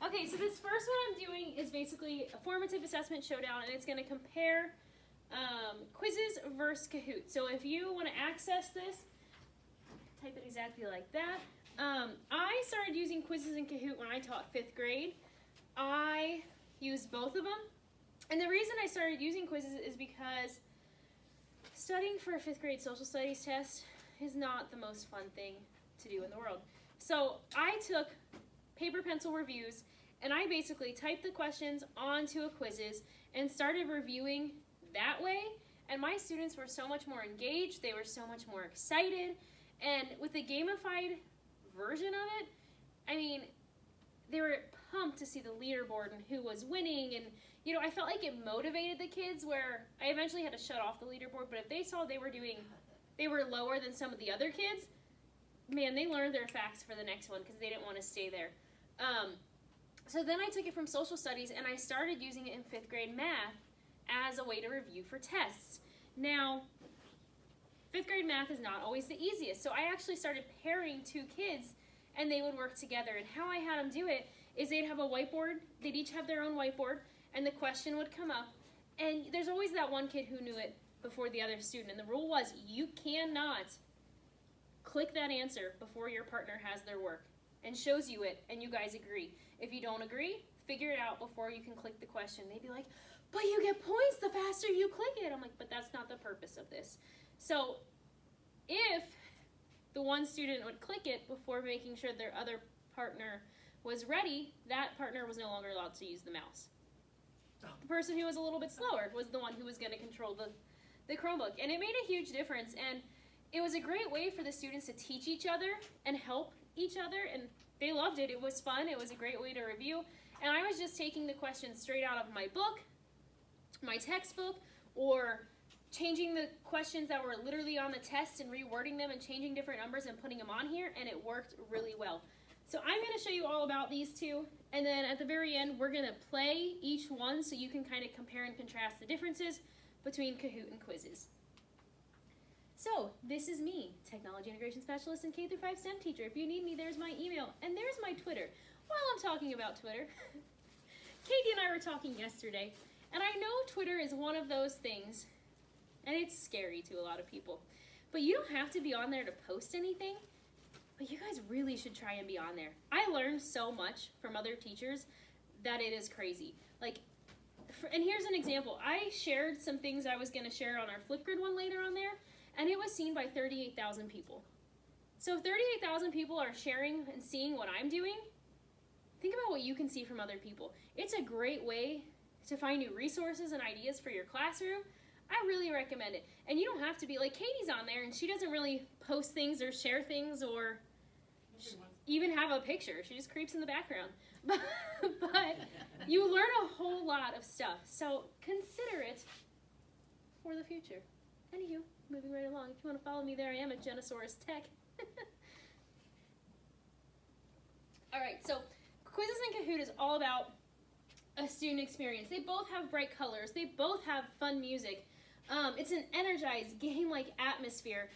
Okay, so this first one I'm doing is basically a formative assessment showdown, and it's going to compare Quizizz versus Kahoot. So if you want to access this, type it exactly like that. I started using Quizizz and Kahoot when I taught 5th grade. I used both of them, and the reason I started using Quizizz is because studying for a 5th grade social studies test is not the most fun thing to do in the world. So I took paper pencil reviews, and I basically typed the questions onto a Quizizz and started reviewing that way, and my students were so much more engaged, they were so much more excited, and with the gamified version of it, I mean, they were pumped to see the leaderboard and who was winning, and you know, I felt like it motivated the kids where I eventually had to shut off the leaderboard, but if they saw they were lower than some of the other kids, man, they learned their facts for the next one because they didn't want to stay there. So then I took it from social studies and I started using it in 5th grade math as a way to review for tests. Now, 5th grade math is not always the easiest, so I actually started pairing two kids and they would work together. And how I had them do it is they'd have a whiteboard, they'd each have their own whiteboard, and the question would come up. And there's always that one kid who knew it before the other student, and the rule was you cannot click that answer before your partner has their work and shows you it and you guys agree. If you don't agree, figure it out before you can click the question. They'd be like, but you get points the faster you click it. I'm like, but that's not the purpose of this. So if the one student would click it before making sure their other partner was ready, that partner was no longer allowed to use the mouse. The person who was a little bit slower was the one who was going to control the Chromebook. And it made a huge difference. And it was a great way for the students to teach each other and help each other. And they loved it. It was fun. It was a great way to review. And I was just taking the questions straight out of my book, my textbook, or changing the questions that were literally on the test and rewording them and changing different numbers and putting them on here, and it worked really well. So I'm going to show you all about these two, and then at the very end we're going to play each one so you can kind of compare and contrast the differences between Kahoot and Quizizz. So this is me, Technology Integration Specialist and K-5 STEM teacher. If you need me, there's my email, and there's my Twitter. While I'm talking about Twitter, Katie and I were talking yesterday, and I know Twitter is one of those things, and it's scary to a lot of people, but you don't have to be on there to post anything, but you guys really should try and be on there. I learned so much from other teachers that it is crazy. Like, and here's an example. I shared some things I was going to share on our Flipgrid one later on there, and it was seen by 38,000 people. So if 38,000 people are sharing and seeing what I'm doing, think about what you can see from other people. It's a great way to find new resources and ideas for your classroom. I really recommend it. And you don't have to be, like Katie's on there and she doesn't really post things or share things or even have a picture. She just creeps in the background. But you learn a whole lot of stuff. So consider it for the future. Anywho, moving right along. If you want to follow me, there I am at Genosaurus Tech. Alright, so Quizizz and Kahoot is all about a student experience. They both have bright colors. They both have fun music. It's an energized, game-like atmosphere.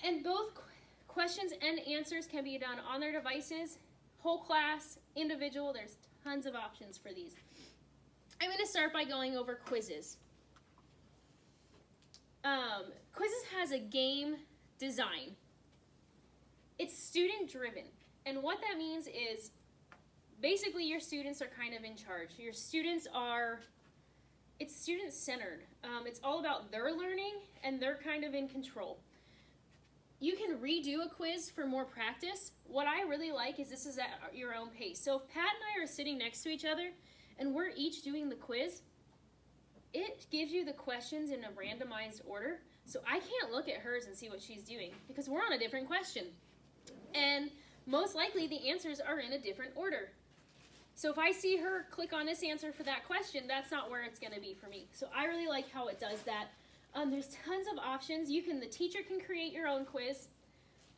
And both questions and answers can be done on their devices, whole class, individual. There's tons of options for these. I'm going to start by going over Quizizz. Quizizz has a game design. It's student-driven. And what that means is basically your students are kind of in charge. Your students are, it's student-centered. It's all about their learning and they're kind of in control. You can redo a quiz for more practice. What I really like is this is at your own pace. So if Pat and I are sitting next to each other and we're each doing the quiz, it gives you the questions in a randomized order. So I can't look at hers and see what she's doing because we're on a different question. And most likely the answers are in a different order. So if I see her click on this answer for that question, that's not where it's going to be for me. So I really like how it does that. There's tons of options. The teacher can create your own quiz.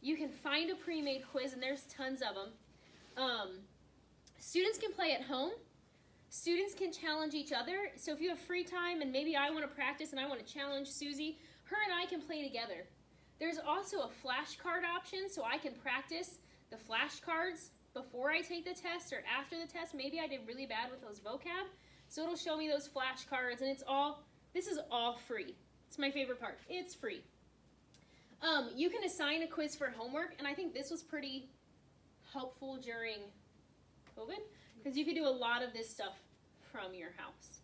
You can find a pre-made quiz, and there's tons of them. Students can play at home. Students can challenge each other. So if you have free time and maybe I want to practice and I want to challenge Susie, her and I can play together. There's also a flashcard option, so I can practice the flashcards before I take the test or after the test. Maybe I did really bad with those vocab. So it'll show me those flashcards, and this is all free. It's my favorite part. It's free. You can assign a quiz for homework, and I think this was pretty helpful during COVID because you could do a lot of this stuff from your house.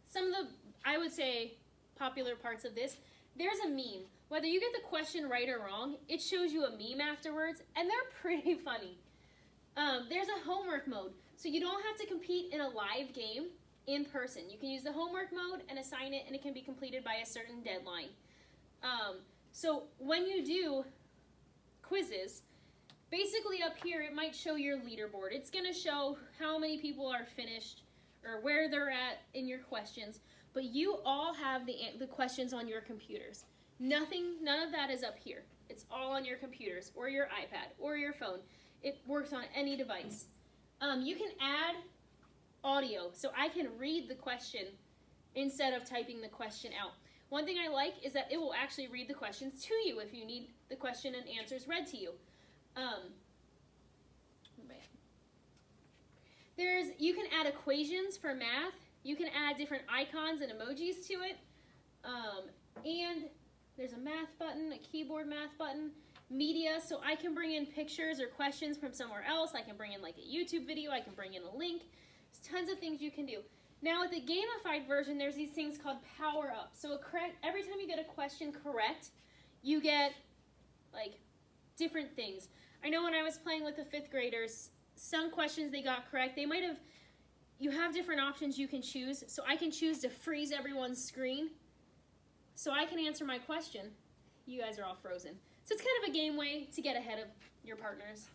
Some of the, I would say, popular parts of this, there's a meme. Whether you get the question right or wrong, it shows you a meme afterwards, and they're pretty funny. There's a homework mode, so you don't have to compete in a live game in person. You can use the homework mode and assign it, and it can be completed by a certain deadline. So when you do Quizizz, basically up here it might show your leaderboard. It's going to show how many people are finished or where they're at in your questions, but you all have the questions on your computers. None of that is up here. It's all on your computers or your iPad or your phone. It works on any device. You can add audio, so I can read the question instead of typing the question out. One thing I like is that it will actually read the questions to you if you need the question and answers read to you. You can add equations for math. You can add different icons and emojis to it. And there's a math button, a keyboard math button, media, so I can bring in pictures or questions from somewhere else. I can bring in like a YouTube video. I can bring in a link. There's tons of things you can do. Now with the gamified version, there's these things called power-ups. So every time you get a question correct, you get like different things. I know when I was playing with the 5th graders, some questions they got correct. You have different options you can choose. So I can choose to freeze everyone's screen so I can answer my question. You guys are all frozen. So it's kind of a game way to get ahead of your partners.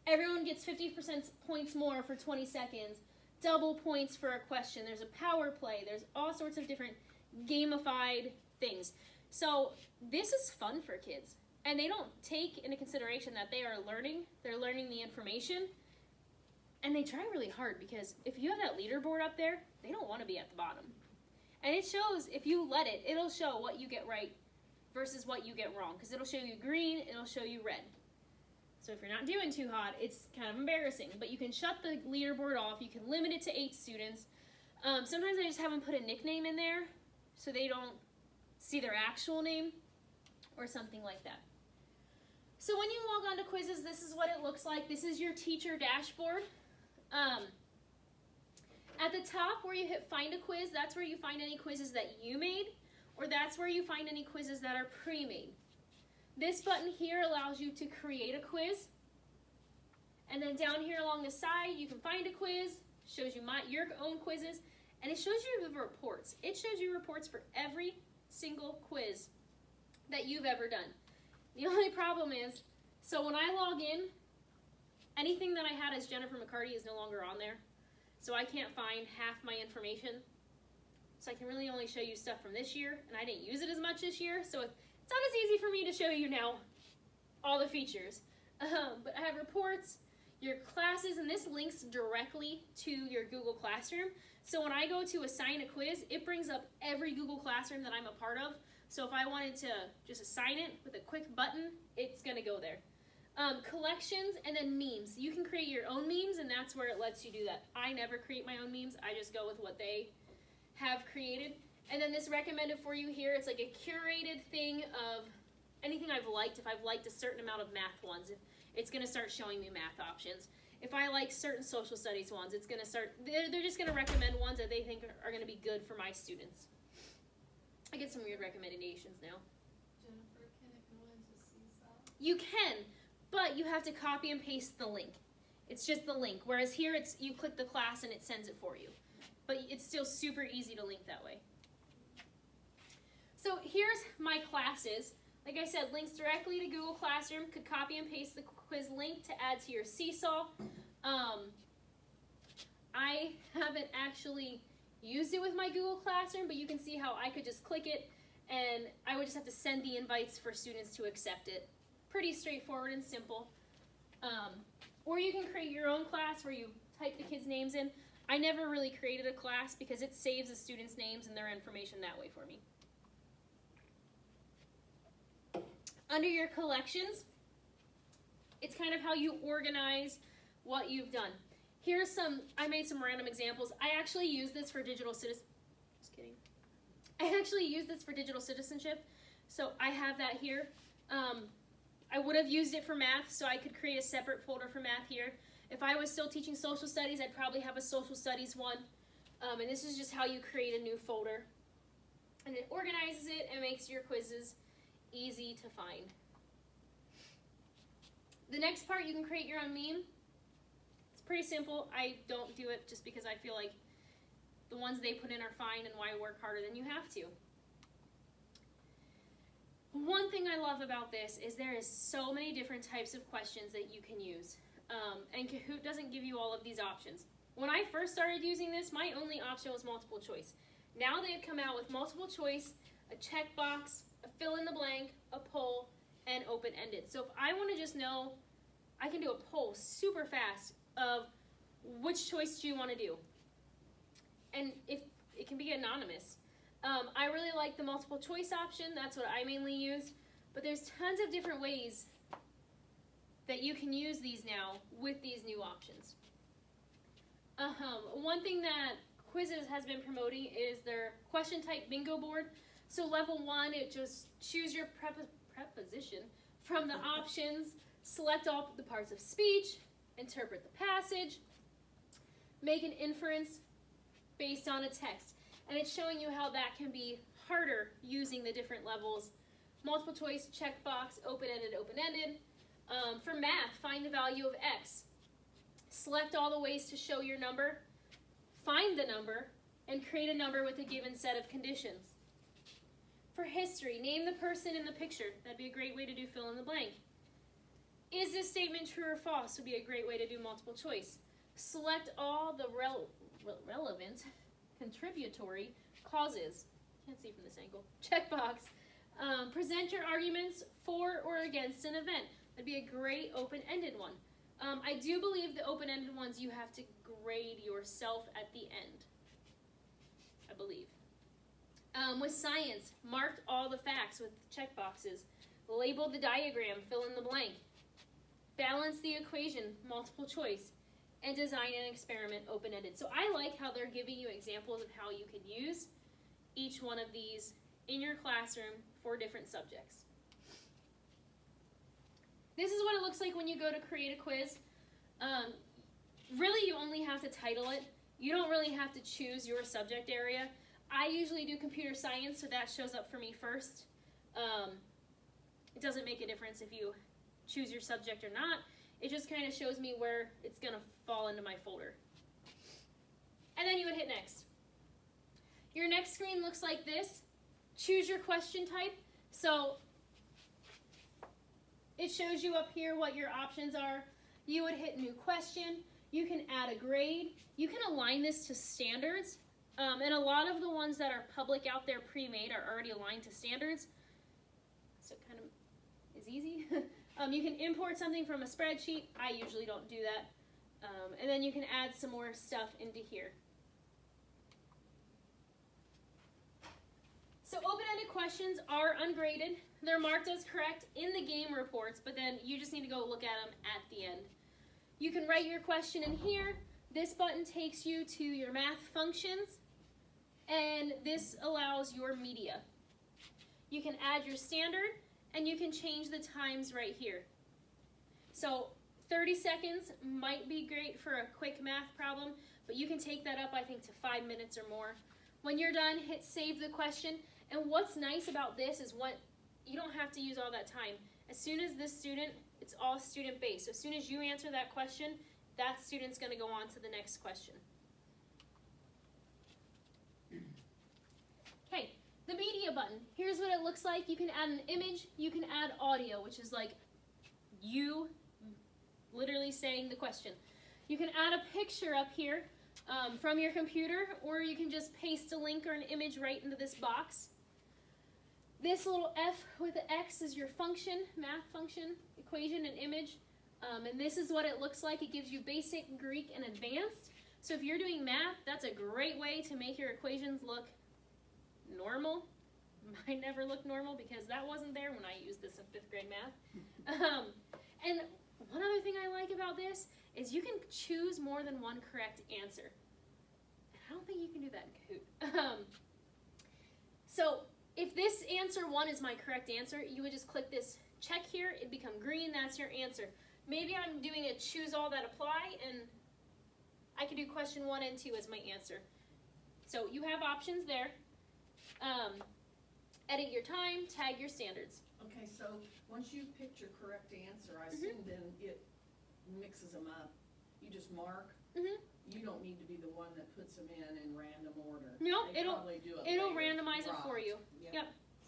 Everyone gets 50% points more for 20 seconds. Double points for a question. There's a power play. There's all sorts of different gamified things. So this is fun for kids. And they don't take into consideration that they are learning. They're learning the information. And they try really hard because if you have that leaderboard up there, they don't want to be at the bottom. And it shows, if you let it, it'll show what you get right versus what you get wrong. Because it'll show you green, it'll show you red. So if you're not doing too hot, it's kind of embarrassing. But you can shut the leaderboard off. You can limit it to 8 students. Sometimes I just have them put a nickname in there so they don't see their actual name or something like that. So when you log on to Quizizz, this is what it looks like. This is your teacher dashboard. At the top where you hit Find a Quiz, that's where you find any quizzes that you made, or that's where you find any quizzes that are pre-made. This button here allows you to create a quiz. And then down here along the side, you can find a quiz, shows you your own quizzes, and it shows you the reports. It shows you reports for every single quiz that you've ever done. The only problem is, so when I log in, anything that I had as Jennifer McCarty is no longer on there. So I can't find half my information. So I can really only show you stuff from this year, and I didn't use it as much this year, so it's not as easy for me to show you now all the features. But I have reports, your classes, and this links directly to your Google Classroom. So when I go to assign a quiz, it brings up every Google Classroom that I'm a part of. So if I wanted to just assign it with a quick button, it's going to go there. Collections and then memes. You can create your own memes, and that's where it lets you do that. I never create my own memes. I just go with what they have created. And then this recommended for you here, it's like a curated thing of anything I've liked. If I've liked a certain amount of math ones, it's going to start showing me math options. If I like certain social studies ones, it's going to start, they're just going to recommend ones that they think are going to be good for my students. I get some weird recommendations now. Jennifer, can it go into Seesaw? You can, but you have to copy and paste the link. It's just the link, whereas here you click the class and it sends it for you. But it's still super easy to link that way. So here's my classes. Like I said, links directly to Google Classroom. Could copy and paste the quiz link to add to your Seesaw. I haven't actually used it with my Google Classroom, but you can see how I could just click it and I would just have to send the invites for students to accept it. Pretty straightforward and simple. Or you can create your own class where you type the kids' names in. I never really created a class because it saves the students' names and their information that way for me. Under your collections, It's kind of how you organize what you've done. Here's I made some random examples. I actually use this for digital citizenship. Just kidding. I actually use this for digital citizenship. So I have that here. I would have used it for math, so I could create a separate folder for math here. If I was still teaching social studies, I'd probably have a social studies one. And this is just how you create a new folder. And it organizes it and makes your quizzes easy to find. The next part, you can create your own meme. It's pretty simple. I don't do it just because I feel like the ones they put in are fine, and why work harder than you have to. One thing I love about this is there is so many different types of questions that you can use. And Kahoot doesn't give you all of these options. When I first started using this, my only option was multiple choice. Now they've come out with multiple choice, a checkbox, a fill in the blank, a poll, and open-ended. So if I want to just know, I can do a poll super fast of which choice do you want to do. And if it can be anonymous. I really like the multiple choice option. That's what I mainly use. But there's tons of different ways that you can use these now with these new options. One thing that Quizizz has been promoting is their question type bingo board. So level 1, it just choose your preposition from the options, select all the parts of speech, interpret the passage, make an inference based on a text. And it's showing you how that can be harder using the different levels. Multiple choice, checkbox, open-ended, open-ended. For math, find the value of x. Select all the ways to show your number, find the number, and create a number with a given set of conditions. For history, name the person in the picture. That'd be a great way to do fill in the blank. Is this statement true or false? Would be a great way to do multiple choice. Select all the relevant contributory causes. Can't see from this angle. Checkbox. Present your arguments for or against an event. That'd be a great open-ended one. I do believe the open-ended ones you have to grade yourself at the end. I believe. With science, mark all the facts with checkboxes. Label the diagram, fill in the blank. Balance the equation, multiple choice. And design an experiment, open-ended. So I like how they're giving you examples of how you can use each one of these in your classroom for different subjects. This is what it looks like when you go to create a quiz. Really, you only have to title it. You don't really have to choose your subject area. I usually do computer science, so that shows up for me first. It doesn't make a difference if you choose your subject or not. It just kind of shows me where it's going to fall into my folder. And then you would hit next. Your next screen looks like this. Choose your question type. So it shows you up here what your options are. You would hit new question. You can add a grade. You can align this to standards. And a lot of the ones that are public out there pre-made are already aligned to standards. So it kind of is easy. You can import something from a spreadsheet. I usually don't do that. And then you can add some more stuff into here. So open-ended questions are ungraded. They're marked as correct in the game reports, but then you just need to go look at them at the end. You can write your question in here. This button takes you to your math functions, and this allows your media. You can add your standard, and you can change the times right here. So 30 seconds might be great for a quick math problem, but you can take that up, I think, to 5 minutes or more. When you're done, hit save the question. And what's nice about this is you don't have to use all that time. As soon as this student, it's all student-based. So as soon as you answer that question, that student's going to go on to the next question. Okay, the media button. Here's what it looks like. You can add an image. You can add audio, which is like you literally saying the question. You can add a picture up here from your computer, or you can just paste a link or an image right into this box. This little F with an X is your function, math function, equation, and image. And this is what it looks like. It gives you basic, Greek, and advanced. So if you're doing math, that's a great way to make your equations look normal. Mine never looked normal because that wasn't there when I used this in 5th grade math. And one other thing I like about this is you can choose more than one correct answer. I don't think you can do that in Kahoot. So if this answer 1 is my correct answer, you would just click this check here, it'd become green, that's your answer. Maybe I'm doing a choose all that apply, and I could do question 1 and 2 as my answer. So you have options there. Edit your time, tag your standards. Okay, so once you've picked your correct answer, I assume then it mixes them up. You just mark. You don't need to be the one that puts them in random order. Nope, They it'll probably do it it'll later. randomize it for you. Yep.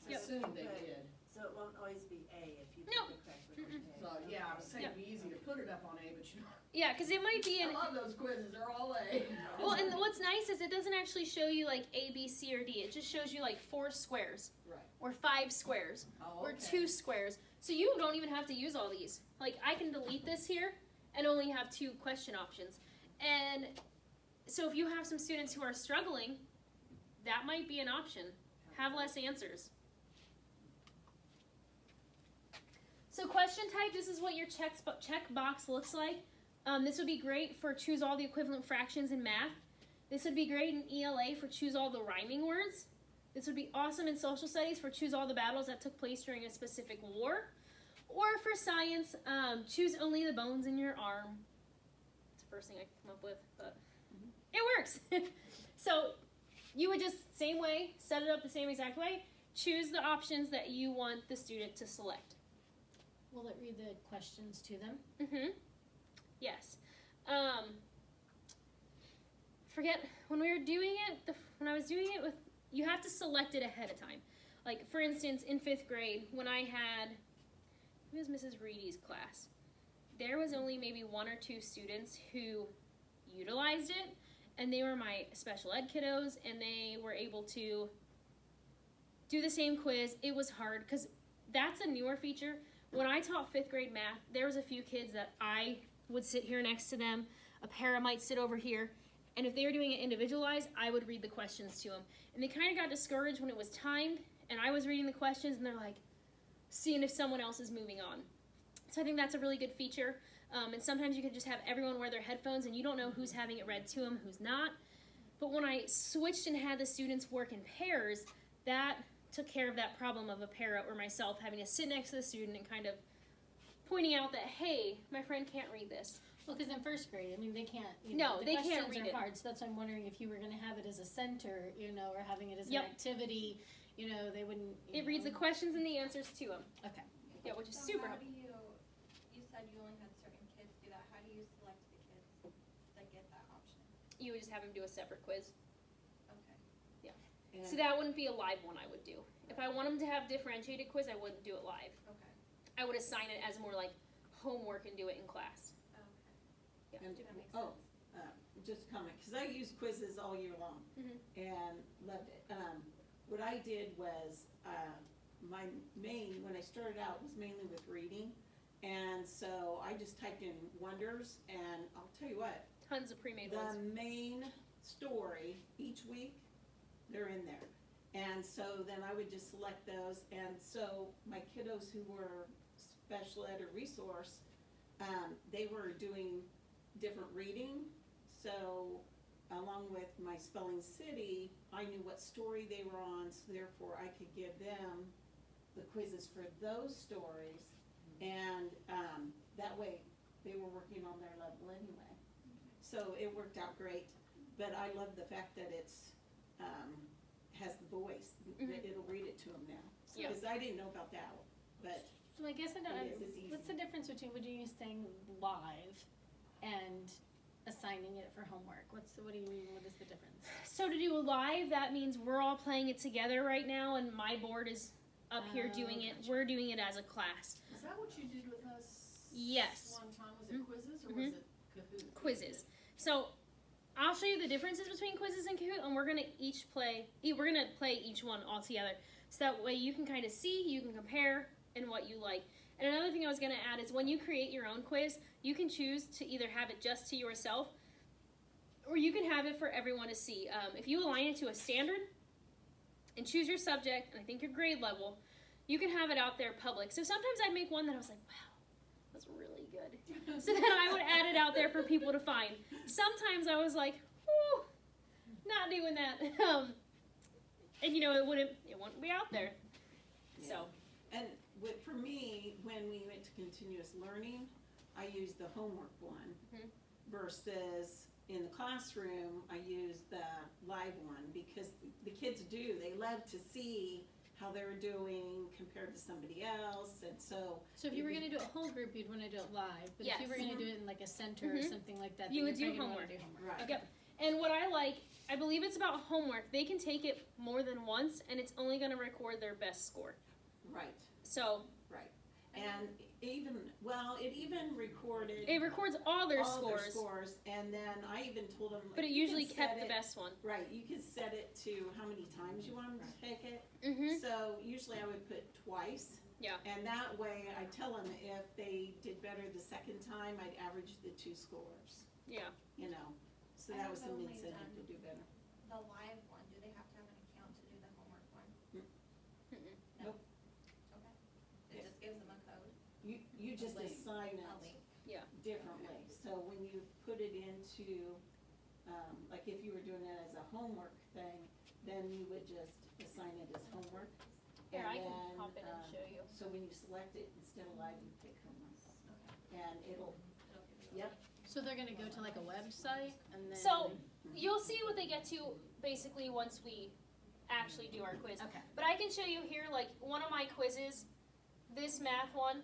I assume they did. So it won't always be A if you No. pick the correct one. So yeah, I was saying it'd be easy to put it up on A, but you know, Yeah, because it might be I an. love those quizzes. They're all A. Well, and what's nice is it doesn't actually show you like A, B, C, or D. It just shows you like 4 squares, Right. or 5 squares, Oh, or okay. 2 squares. So you don't even have to use all these. Like I can delete this here and only have 2 question options. And so if you have some students who are struggling, that might be an option. Have less answers. So question type, this is what your check box looks like. This would be great for choose all the equivalent fractions in math. This would be great in ELA for choose all the rhyming words. This would be awesome in social studies for choose all the battles that took place during a specific war. Or for science, choose only the bones in your arm. It's the first thing I come up with, but it works. So you would just, same way, set it up the same exact way, choose the options that you want the student to select. Will it read the questions to them? Yes. Forget, when we were doing it, when I was doing it with, you have to select it ahead of time. Like, for instance, in 5th grade, when I had, it was Mrs. Reedy's class, there was only maybe 1 or 2 students who utilized it, and they were my special ed kiddos, and they were able to do the same quiz. It was hard, because that's a newer feature. When I taught 5th grade math, there was a few kids that I would sit here next to them, a para might sit over here, and if they were doing it individualized, I would read the questions to them. And they kind of got discouraged when it was timed, and I was reading the questions, and they're like, seeing if someone else is moving on. So I think that's a really good feature. And sometimes you can just have everyone wear their headphones, and you don't know who's having it read to them, who's not. But when I switched and had the students work in pairs, that took care of that problem of a para or myself having to sit next to the student and kind of pointing out that, hey, my friend can't read this. Well, because in 1st grade, I mean, they can't. No, The they can't questions read are it. hard, so that's why I'm wondering if you were going to have it as a center, or having it as Yep. an activity. They wouldn't. It reads the questions and the answers to them. Okay. Yeah, which is So super how helpful. do you said you only had certain kids do that. How do you select the kids that get that option? You would just have them do a separate quiz. Okay. So that wouldn't be a live one I would do. If I want them to have differentiated quiz, I wouldn't do it live. Okay. I would assign it as more like homework and do it in class. Okay. Yeah. And, That makes oh, sense. just a comment, because I use quizzes all year long and loved it. What I did was, my main, when I started out, was mainly with reading. And so I just typed in wonders, and I'll tell you what, Tons of pre-made the ones. main story each week, they're in there. And so then I would just select those, and so my kiddos who were special ed or resource, they were doing different reading. So along with my spelling city, I knew what story they were on, so therefore I could give them the quizzes for those stories. And that way they were working on their level anyway. So it worked out great, but I love the fact that it's, has the voice, that it'll read it to them now. Yeah. Because I didn't know about that, but So I guess I don't. It is easy. What's the difference between you saying live and assigning it for homework? What do you mean? What is the difference? So to do a live, that means we're all playing it together right now, and my board is up here doing it. Gotcha. We're doing it as a class. Is that what you did with us? Yes. One time, was it Quizizz or was it Kahoot? Quizzes. So I'll show you the differences between Quizizz and Kahoot, and we're gonna play each one all together. So that way you can kind of see, you can compare, and what you like. And another thing I was gonna add is when you create your own quiz, you can choose to either have it just to yourself, or you can have it for everyone to see. If you align it to a standard and choose your subject, and I think your grade level, you can have it out there public. So sometimes I'd make one that I was like, wow, that's really good. out there for people to find. Sometimes I was like, "Ooh, not doing that." And you know, it wouldn't be out there. So, And for me, when we went to continuous learning, I used the homework one Mhm. versus in the classroom, I used the live one because the kids they love to see how they're doing compared to somebody else, and so. So if you were gonna do a whole group, you'd wanna do it live, but if Yes. you were gonna do it in like a center or Mhm. something like that, You then would you're do probably gonna wanna homework. do homework. Right. Yep. And what I like, I believe it's about homework. They can take it more than once, and it's only going to record their best score. Right, So and it even recorded. it records all their all scores, their scores, and then I even told them. but it usually kept the best one. Right, you could set it to how many times you want them to take it. Mhm. So usually I would put twice. Yeah. And that way I tell them if they did better the second time, I'd average the 2 scores, Yeah. you know. So I that have was some only incentive done- to do better. The live one, do they have to have an account to do the homework one? Mm-mm. No? Nope. Okay. Yeah. It just gives them a code, You just link. assign a it link. differently. So when you put it into, like if you were doing it as a homework thing, then you would just assign it as homework. Here, And I can then, hop in and show you. So when you select it, instead of live, you pick homework. And it'll, It'll give you a yep, So they're gonna go to like a website and then. So you'll see what they get to basically once we actually do our quiz. Okay. But I can show you here, like one of my quizzes, this math one,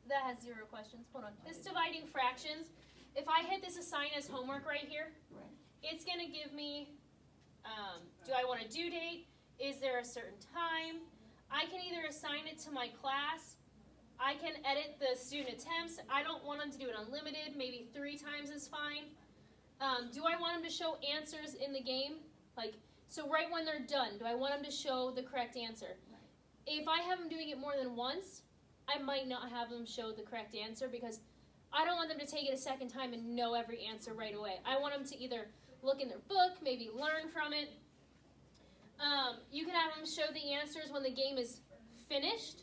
that has 0 questions. Hold on. This dividing fractions. If I hit this assign as homework right here, right. it's going to give me, do I want a due date? Is there a certain time? I can either assign it to my class. I can edit the student attempts. I don't want them to do it unlimited. Maybe 3 times is fine. Do I want them to show answers in the game? Like, so right when they're done, do I want them to show the correct answer? Right. If I have them doing it more than once, I might not have them show the correct answer because I don't want them to take it a second time and know every answer right away. I want them to either look in their book, maybe learn from it. You can have them show the answers when the game is finished.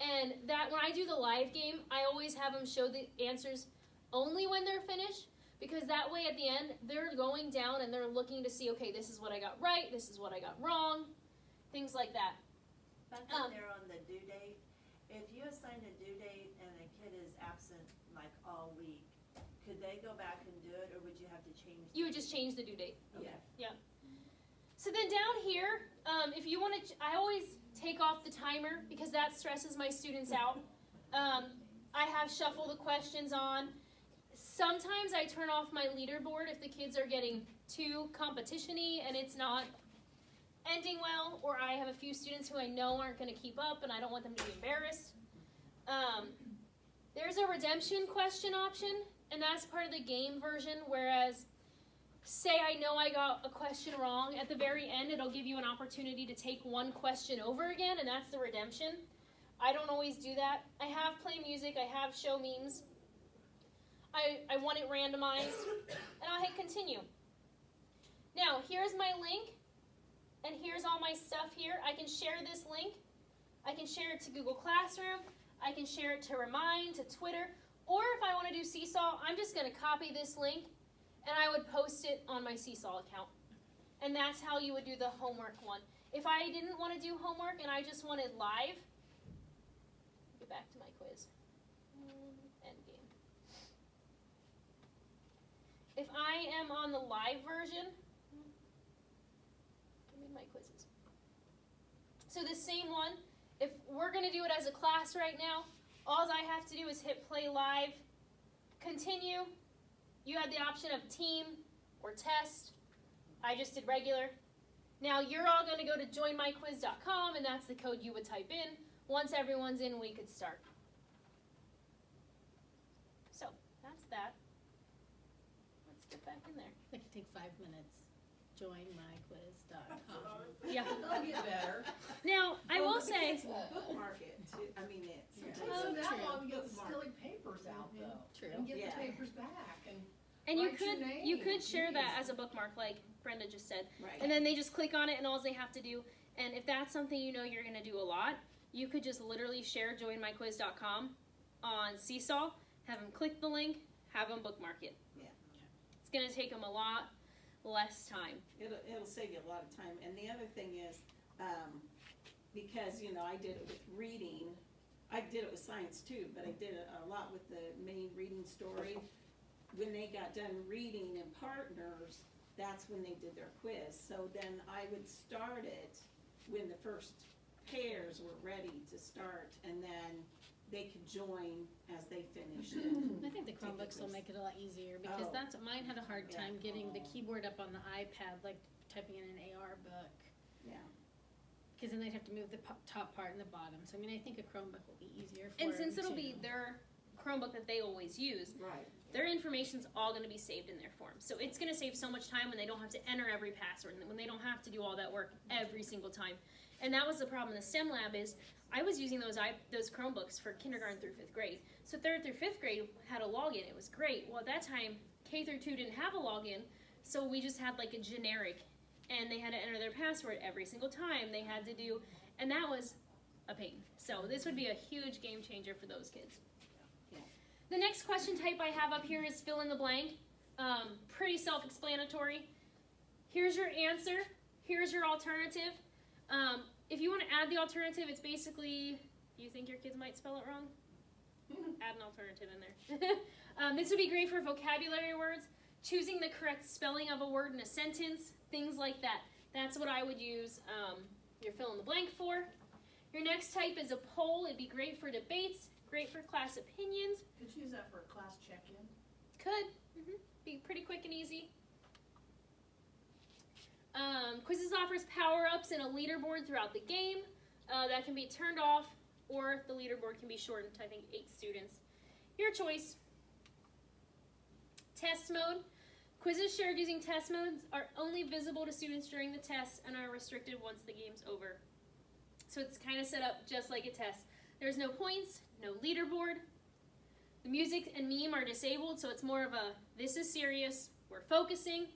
And that when I do the live game, I always have them show the answers only when they're finished. Because that way at the end, they're going down and they're looking to see, okay, this is what I got right, this is what I got wrong, things like that. Back when they're on the due date, if you assign a due date and a kid is absent like all week, could they go back and do it, or would you have to change? You would just change the due date. Okay. So then down here, if you want to, I always take off the timer because that stresses my students out. I have shuffle the questions on. Sometimes I turn off my leaderboard if the kids are getting too competition-y and it's not ending well, or I have a few students who I know aren't going to keep up and I don't want them to be embarrassed. There's a redemption question option, and that's part of the game version, whereas say I know I got a question wrong, at the very end it'll give you an opportunity to take one question over again, and that's the redemption. I don't always do that. I have play music, I have show memes. I want it randomized, and I'll hit continue. Now, here's my link, and here's all my stuff here. I can share this link. I can share it to Google Classroom. I can share it to Remind, to Twitter, or if I want to do Seesaw, I'm just going to copy this link, and I would post it on my Seesaw account. And that's how you would do the homework one. If I didn't want to do homework and I just wanted live, get back to my quiz. End game. If I am on the live version, give me my quizzes. So the same one, if we're going to do it as a class right now, all I have to do is hit play live, continue. You had the option of team or test. I just did regular. Now you're all going to go to joinmyquiz.com, and that's the code you would type in. Once everyone's in, we could start. So that's that. Let's get back in there. That could take 5 minutes. Joinmyquiz.com. Yeah. They'll get better. Now, I will say, Bookmark it too, I mean, it. It sometimes takes them true. that long to get the Bookmark. silly papers out though. True. And get Yeah. the papers back and. and you Write your could name, share that geez. as a bookmark, like Brenda just said. Right. And then they just click on it, and all they have to do, and if that's something you know you're going to do a lot, you could just literally share joinmyquiz.com on Seesaw, have them click the link, have them bookmark it. Yeah. It's going to take them a lot less time. It'll save you a lot of time. And the other thing is, because, you know, I did it with reading, I did it with science too, but I did it a lot with the main reading story. When they got done reading in partners, that's when they did their quiz. So then I would start it when the first pairs were ready to start, and then they could join as they finished it. I think the Chromebooks will make it a lot easier because mine had a hard time getting the keyboard up on the iPad, like typing in an AR book. Yeah. Because then they'd have to move the top part and the bottom. So I mean, I think a Chromebook will be easier for And them since it'll too. be their Chromebook that they always use, Right. their information's all going to be saved in their form. So it's going to save so much time when they don't have to enter every password and when they don't have to do all that work every single time. And that was the problem in the STEM lab is I was using those Chromebooks for kindergarten through 5th grade. So 3rd through 5th grade had a login. It was great. Well, at that time, K through 2 didn't have a login, so we just had like a generic, and they had to enter their password every single time. They had to do, and that was a pain. So this would be a huge game changer for those kids. Yeah. The next question type I have up here is fill in the blank. Pretty self-explanatory. Here's your answer. Here's your alternative. If you want to add the alternative, it's basically, you think your kids might spell it wrong? Add an alternative in there. This would be great for vocabulary words, choosing the correct spelling of a word in a sentence, things like that. That's what I would use your fill in the blank for. Your next type is a poll. It'd be great for debates, great for class opinions. Could you use that for a class check-in? Could. Be pretty quick and easy. Quizizz offers power-ups and a leaderboard throughout the game that can be turned off, or the leaderboard can be shortened to, I think, 8 students. Your choice. Test mode. Quizzes shared using test modes are only visible to students during the test and are restricted once the game's over. So it's kind of set up just like a test. There's no points, no leaderboard. The music and meme are disabled, so it's more of a, this is serious, we're focusing.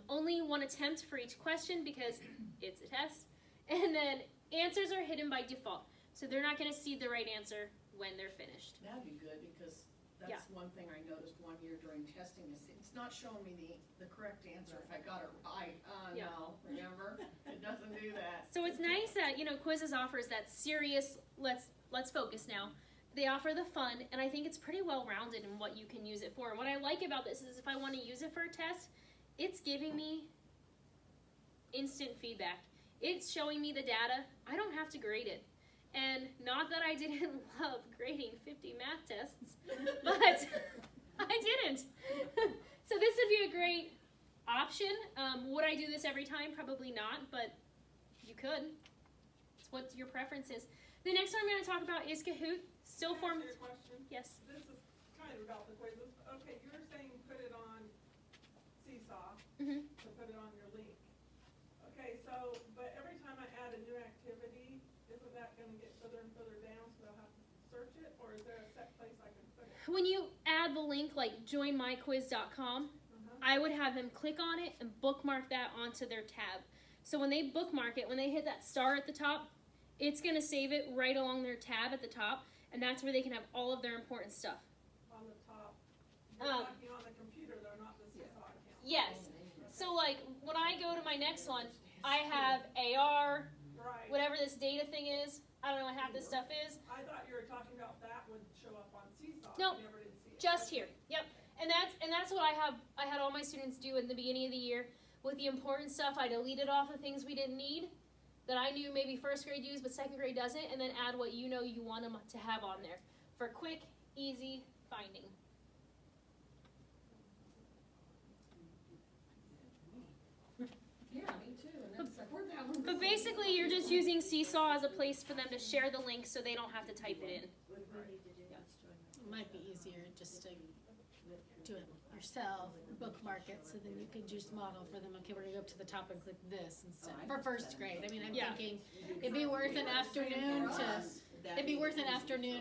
Only one attempt for each question because it's a test. And then answers are hidden by default. So they're not going to see the right answer when they're finished. That'd be good, because that's one thing I noticed one year during testing is it's not showing me the correct answer if I got it right. Yeah. No, remember? It doesn't do that. So it's nice that, Quizizz offers that serious, let's focus now. They offer the fun, and I think it's pretty well-rounded in what you can use it for. And what I like about this is if I want to use it for a test, it's giving me instant feedback. It's showing me the data. I don't have to grade it. And not that I didn't love grading 50 math tests, but I didn't. So this would be a great option. Would I do this every time? Probably not, but you could. It's what your preference is. The next one I'm going to talk about is Kahoot. Still Can I form. ask you a question? Yes. This is kind of about the quizzes. Okay, you were saying put it on Seesaw, Mm-hmm. to put it on your link. Okay, so, but every time I add a new activity, isn't that gonna get further and further down, so they'll have to search it, or is there a set place I can put it? When you add the link like joinmyquiz.com, I would have them click on it and bookmark that onto their tab. So when they bookmark it, when they hit that star at the top, it's going to save it right along their tab at the top, and that's where they can have all of their important stuff. On the top, you're talking on the computer, though, not the Seesaw account. Yes. So like when I go to my next one, I have AR, Right. whatever this data thing is. I don't know what half this stuff is. I thought you were talking about that would show up on Seesaw. Nope. I never did see it. Just here. Yep. And that's what I had all my students do in the beginning of the year. With the important stuff, I deleted off the things we didn't need that I knew maybe first grade used but second grade doesn't, and then add what you know you want them to have on there for quick, easy finding. Yeah, me too, and that's, where'd that one go? But basically, you're just using Seesaw as a place for them to share the link so they don't have to type it in. What do we need to do next join? It might be easier just to do it yourself, bookmark it, so then you could just model for them, okay, we're gonna go up to the top and click this instead, for first grade. I mean, I'm Yeah. thinking, it'd be worth an afternoon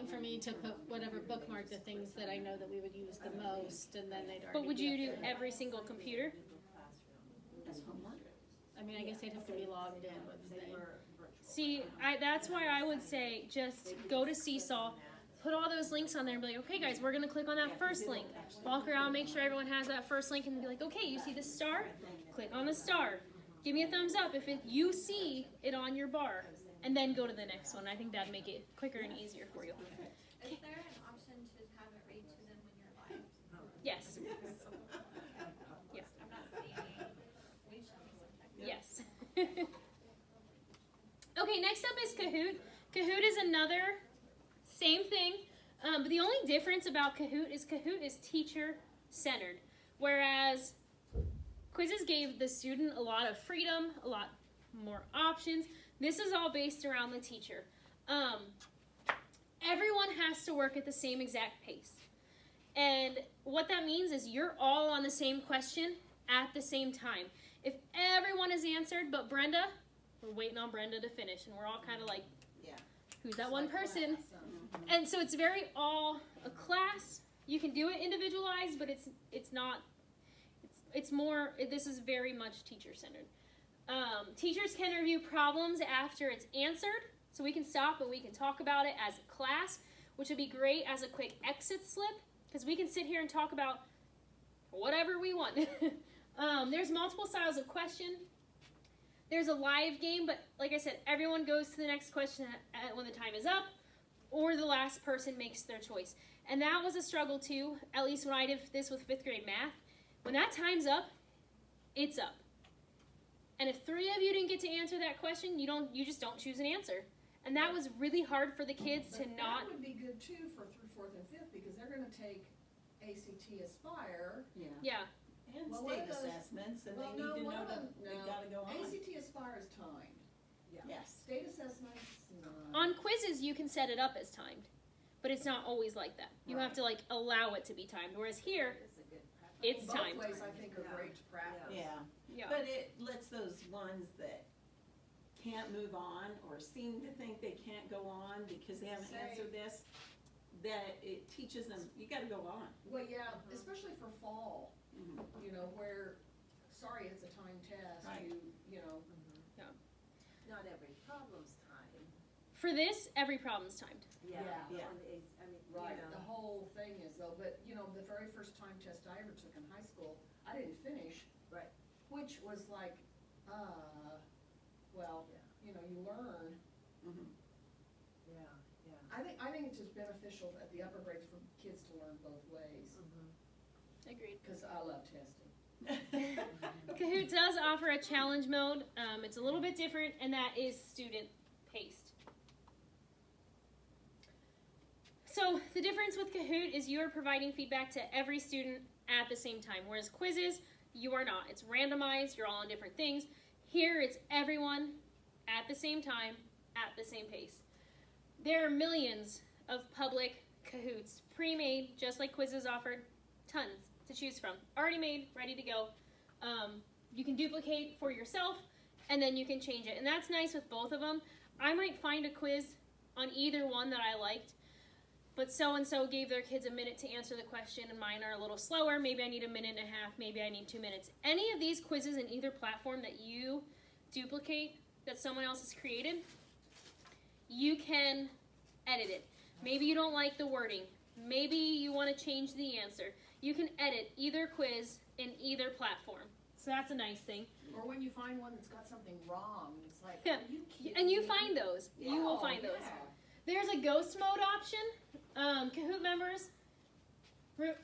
for me to put whatever, bookmark the things that I know that we would use the most, and then they'd already But would be you up do there. every single computer? That's homework. I mean, I guess they'd have to be logged in, wouldn't they? See, that's why I would say just go to Seesaw, put all those links on there and be like, okay guys, we're gonna click on that Yeah, 'cause first it'll link. actually Walk put around, it make on. sure everyone has that first link and be like, okay, you see the star? Click on the star. Give me a thumbs up if you see it on your bar. And then go to the next one. I think that'd make it quicker and easier for you. Is there an option to have it read to them when you're live? Yes. I'm not seeing any. We show me Yes. something. Okay, next up is Kahoot. Kahoot is another same thing, but the only difference about Kahoot is teacher-centered, whereas Quizizz gave the student a lot of freedom, a lot more options. This is all based around the teacher. Everyone has to work at the same exact pace. And what that means is you're all on the same question at the same time. If everyone has answered but Brenda, we're waiting on Brenda to finish, and we're all kind of like, Yeah. who's that one person? And so it's very all a class. You can do it individualized, but it's not. It's more. This is very much teacher-centered. Teachers can review problems after it's answered, so we can stop and we can talk about it as a class, which would be great as a quick exit slip, because we can sit here and talk about whatever we want. There's multiple styles of question. There's a live game, but like I said, everyone goes to the next question when the time is up, or the last person makes their choice. And that was a struggle too, at least when I did this with 5th grade math. When that time's up, it's up. And if 3 of you didn't get to answer that question, you just don't choose an answer. And that was really hard for the kids to not. That would be good too for through 4th and 5th, because they're gonna take ACT Aspire. Yeah. Yeah. And Well, state one of those- assessments, and Well, they no, need to one know of them, that they gotta go on. ACT Aspire is timed. Yes. State assessments, no. On Quizizz, you can set it up as timed, but it's not always like that. You have to allow it to be timed. Whereas here, it's Both timed. ways I think are great to practice. Yeah. Yeah. But it lets those ones that can't move on or seem to think they can't go on because they haven't Say- answered this, that it teaches them, you gotta go on. Well, yeah, especially for fall, Mhm. you know, where, sorry, it's a timed test, Right. you know. Not every problem's timed. For this, every problem's timed. Yeah. Yeah. I mean, Right, you know. the whole thing is though, but you know, the very first time test I ever took in high school, I didn't finish. Right. Which was like, well, Yeah. you know, you learn. Mhm. Yeah, yeah. I think it's just beneficial at the upper grades for kids to learn both ways, Agreed. cause I love testing. Kahoot does offer a challenge mode. It's a little bit different, and that is student-paced. So the difference with Kahoot is you are providing feedback to every student at the same time, whereas Quizizz, you are not. It's randomized. You're all on different things. Here, it's everyone at the same time, at the same pace. There are millions of public Kahoots, pre-made, just like Quizizz offered, tons to choose from. Already made, ready to go. You can duplicate for yourself, and then you can change it. And that's nice with both of them. I might find a quiz on either one that I liked, but so-and-so gave their kids a minute to answer the question, and mine are a little slower. Maybe I need a minute and a half. Maybe I need 2 minutes. Any of these quizzes in either platform that you duplicate, that someone else has created, you can edit it. Maybe you don't like the wording. Maybe you want to change the answer. You can edit either quiz in either platform. So that's a nice thing. Or when you find one that's got something wrong, it's like, Yeah. are you kidding And you me? find those. You will Oh, find those. yeah. There's a ghost mode option. Kahoot members, it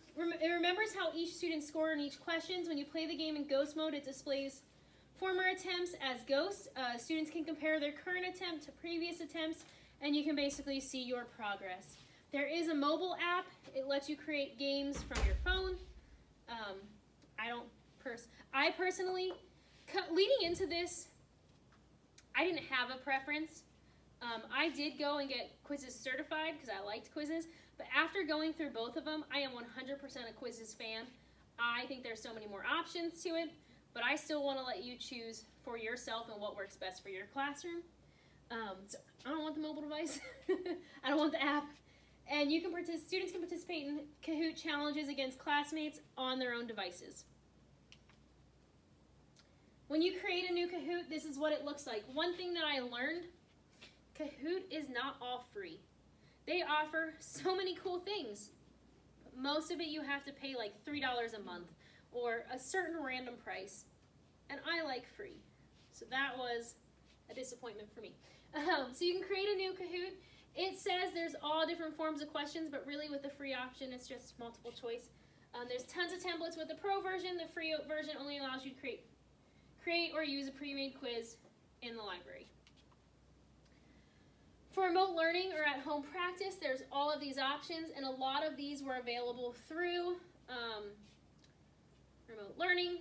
remembers how each student scored in each questions. When you play the game in ghost mode, it displays former attempts as ghosts. Students can compare their current attempt to previous attempts, and you can basically see your progress. There is a mobile app. It lets you create games from your phone. I personally, leading into this, I didn't have a preference. I did go and get Quizizz certified because I liked Quizizz, but after going through both of them, I am 100% a Quizizz fan. I think there's so many more options to it, but I still want to let you choose for yourself and what works best for your classroom. So I don't want the mobile device. I don't want the app. And you can students can participate in Kahoot challenges against classmates on their own devices. When you create a new Kahoot, this is what it looks like. One thing that I learned, Kahoot is not all free. They offer so many cool things. But most of it you have to pay like $3 a month or a certain random price. And I like free. So that was a disappointment for me. So you can create a new Kahoot. It says there's all different forms of questions, but really with the free option, it's just multiple choice. There's tons of templates with the pro version. The free version only allows you to create or use a pre-made quiz in the library. For remote learning or at home practice, there's all of these options, and a lot of these were available through remote learning.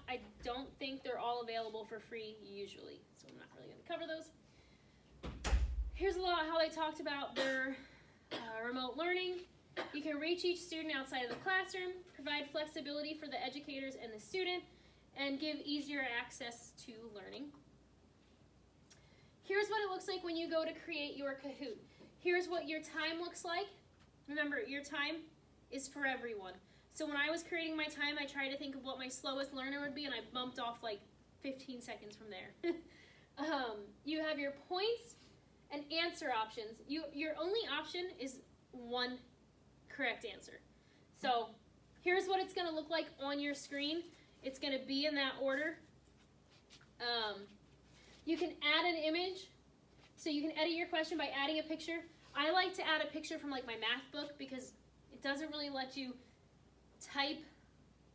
I don't think they're all available for free usually, so I'm not really going to cover those. Here's a lot how they talked about their remote learning. You can reach each student outside of the classroom, provide flexibility for the educators and the student, and give easier access to learning. Here's what it looks like when you go to create your Kahoot. Here's what your time looks like. Remember, your time is for everyone. So when I was creating my time, I tried to think of what my slowest learner would be, and I bumped off like 15 seconds from there. You have your points and answer options. Your only option is one correct answer. So here's what it's going to look like on your screen. It's going to be in that order. You can add an image. So you can edit your question by adding a picture. I like to add a picture from like my math book because it doesn't really let you type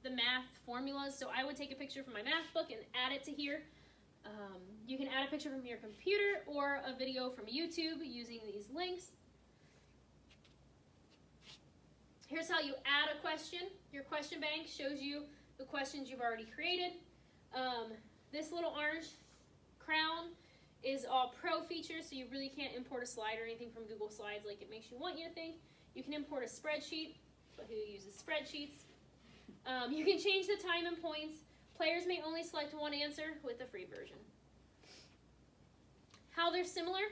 the math formulas. So I would take a picture from my math book and add it to here. You can add a picture from your computer or a video from YouTube using these links. Here's how you add a question. Your question bank shows you the questions you've already created. This little orange crown is all pro features, so you really can't import a slide or anything from Google Slides like it makes you want you to think. You can import a spreadsheet, but who uses spreadsheets? You can change the time and points. Players may only select one answer with the free version. How they're similar?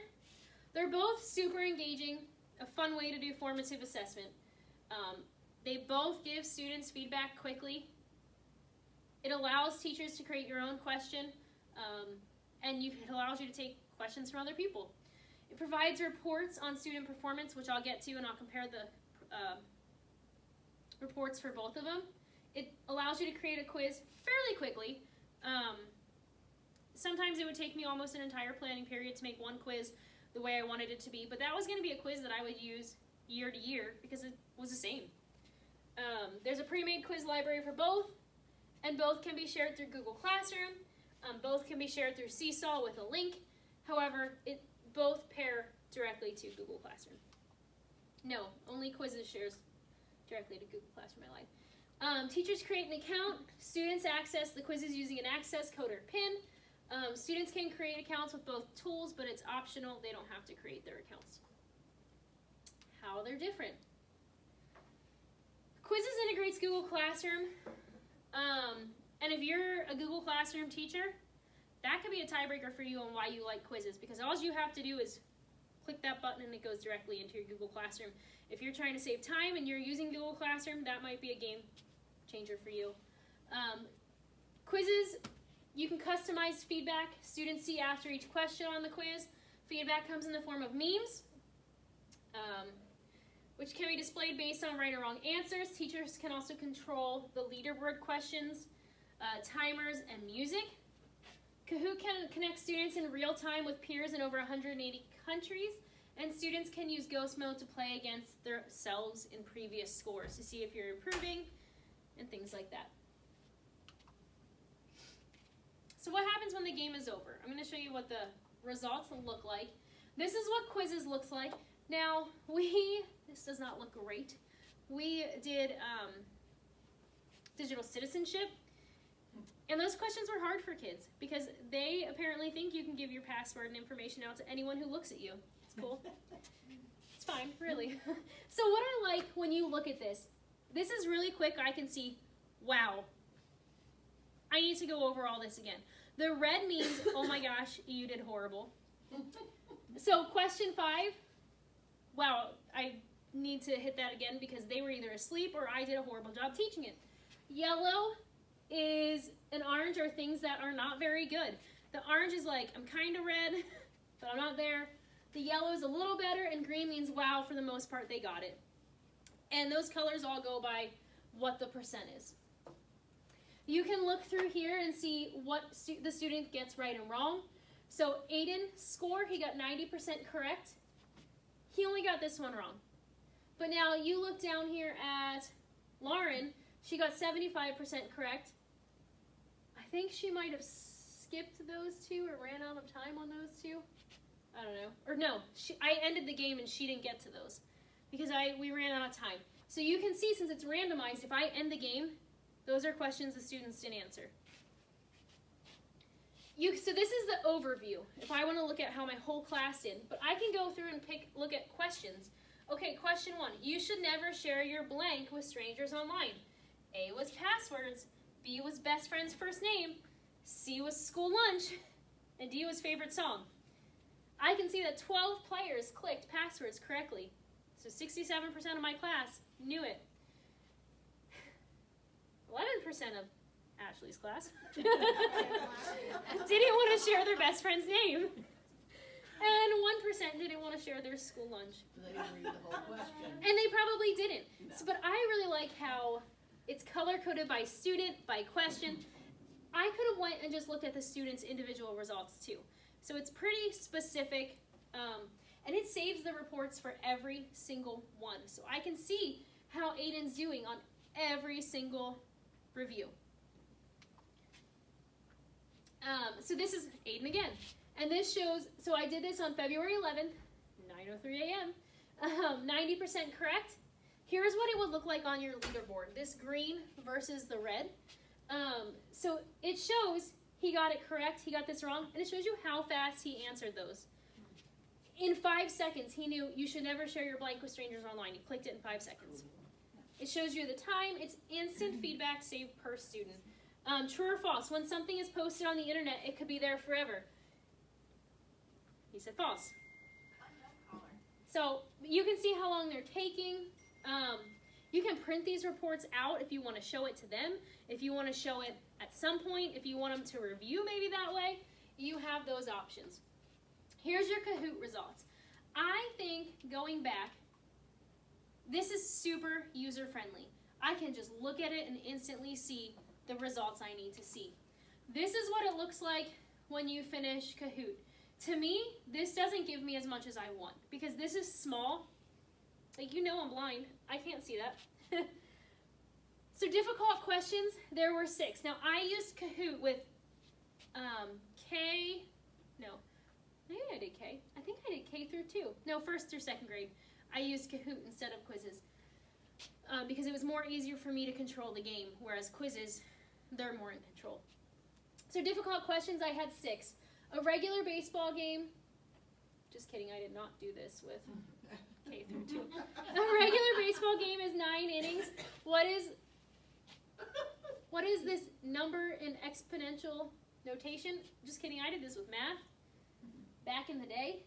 They're both super engaging, a fun way to do formative assessment. They both give students feedback quickly. It allows teachers to create your own question, and it allows you to take questions from other people. It provides reports on student performance, which I'll get to, and I'll compare the reports for both of them. It allows you to create a quiz fairly quickly. Sometimes it would take me almost an entire planning period to make one quiz the way I wanted it to be, but that was going to be a quiz that I would use year to year because it was the same. There's a pre-made quiz library for both, and both can be shared through Google Classroom. Both can be shared through Seesaw with a link. However, both pair directly to Google Classroom. No, only Quizizz shares directly to Google Classroom, I lied. Teachers create an account. Students access the quizzes using an access code or PIN. Students can create accounts with both tools, but it's optional. They don't have to create their accounts. How they're different. Quizizz integrates Google Classroom. And if you're a Google Classroom teacher, that could be a tiebreaker for you on why you like Quizizz, because all you have to do is click that button and it goes directly into your Google Classroom. If you're trying to save time and you're using Google Classroom, that might be a game changer for you. Quizizz, you can customize feedback students see after each question on the quiz. Feedback comes in the form of memes, which can be displayed based on right or wrong answers. Teachers can also control the leaderboard questions, timers, and music. Kahoot can connect students in real time with peers in over 180 countries, and students can use ghost mode to play against themselves in previous scores to see if you're improving and things like that. So what happens when the game is over? I'm going to show you what the results look like. This is what Quizizz looks like. Now, this does not look great. We did digital citizenship, and those questions were hard for kids because they apparently think you can give your password and information out to anyone who looks at you. It's cool. It's fine, really. So what I like when you look at this is really quick. I can see, wow, I need to go over all this again. The red means, oh my gosh, you did horrible. So question 5, wow, I need to hit that again because they were either asleep or I did a horrible job teaching it. Yellow is an orange or things that are not very good. The orange is like, I'm kind of red, but I'm not there. The yellow is a little better, and green means wow, for the most part they got it. And those colors all go by what the percent is. You can look through here and see what the student gets right and wrong. So Aiden's score, he got 90% correct. He only got this one wrong. But now you look down here at Lauren, she got 75% correct. I think she might have skipped those two or ran out of time on those two. I don't know. Or no, I ended the game and she didn't get to those because we ran out of time. So you can see, since it's randomized, if I end the game, those are questions the students didn't answer. So this is the overview, if I want to look at how my whole class did. But I can go through and look at questions. Okay, question 1. You should never share your blank with strangers online. A was passwords, B was best friend's first name, C was school lunch, and D was favorite song. I can see that 12 players clicked passwords correctly. So 67% of my class knew it. 11% of Ashley's class didn't want to share their best friend's name. And 1% didn't want to share their school lunch. They didn't read the whole question. And they probably didn't. No. So, but I really like how it's color-coded by student, by question. I could have went and just looked at the students' individual results too. So it's pretty specific, and it saves the reports for every single one. So I can see how Aiden's doing on every single review. So this is Aiden again. And this shows, so I did this on February 11th, 9:03 a.m., 90% correct. Here's what it would look like on your leaderboard, this green versus the red. So it shows he got it correct, he got this wrong, and it shows you how fast he answered those. In 5 seconds, he knew you should never share your blank with strangers online. He clicked it in 5 seconds. It shows you the time. It's instant feedback saved per student. True or false, when something is posted on the internet, it could be there forever. He said false. So you can see how long they're taking. You can print these reports out if you want to show it to them. If you want to show it at some point, if you want them to review maybe that way, you have those options. Here's your Kahoot results. I think going back, this is super user-friendly. I can just look at it and instantly see the results I need to see. This is what it looks like when you finish Kahoot. To me, this doesn't give me as much as I want because this is small. Like, you know I'm blind. I can't see that. So difficult questions, there were 6. Now, I used Kahoot with maybe I did K. I think I did K through 2. No, 1st through 2nd grade. I used Kahoot instead of Quizizz because it was more easier for me to control the game, whereas Quizizz, they're more in control. So difficult questions, I had 6. A regular baseball game, just kidding, I did not do this with K through 2. A regular baseball game is 9 innings. What is this number in exponential notation? Just kidding, I did this with math back in the day.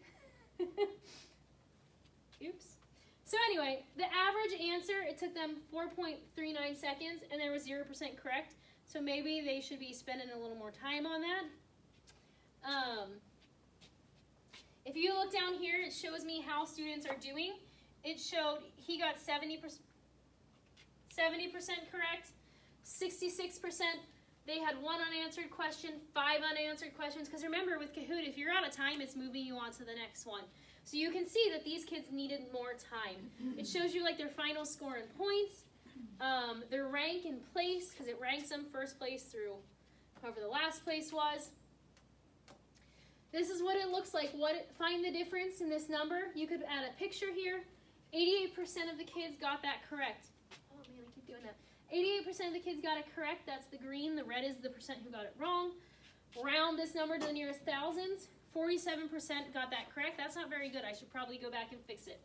Oops. So anyway, the average answer, it took them 4.39 seconds, and there was 0% correct. So maybe they should be spending a little more time on that. If you look down here, it shows me how students are doing. It showed he got 70% correct, 66%. They had 1 unanswered question, 5 unanswered questions. Because remember, with Kahoot, if you're out of time, it's moving you on to the next one. So you can see that these kids needed more time. It shows you like their final score in points, their rank in place, because it ranks them first place through whoever the last place was. This is what it looks like. Find the difference in this number. You could add a picture here. 88% of the kids got that correct. Oh man, I keep doing that. 88% of the kids got it correct. That's the green. The red is the percent who got it wrong. Round this number to the nearest thousands. 47% got that correct. That's not very good. I should probably go back and fix it.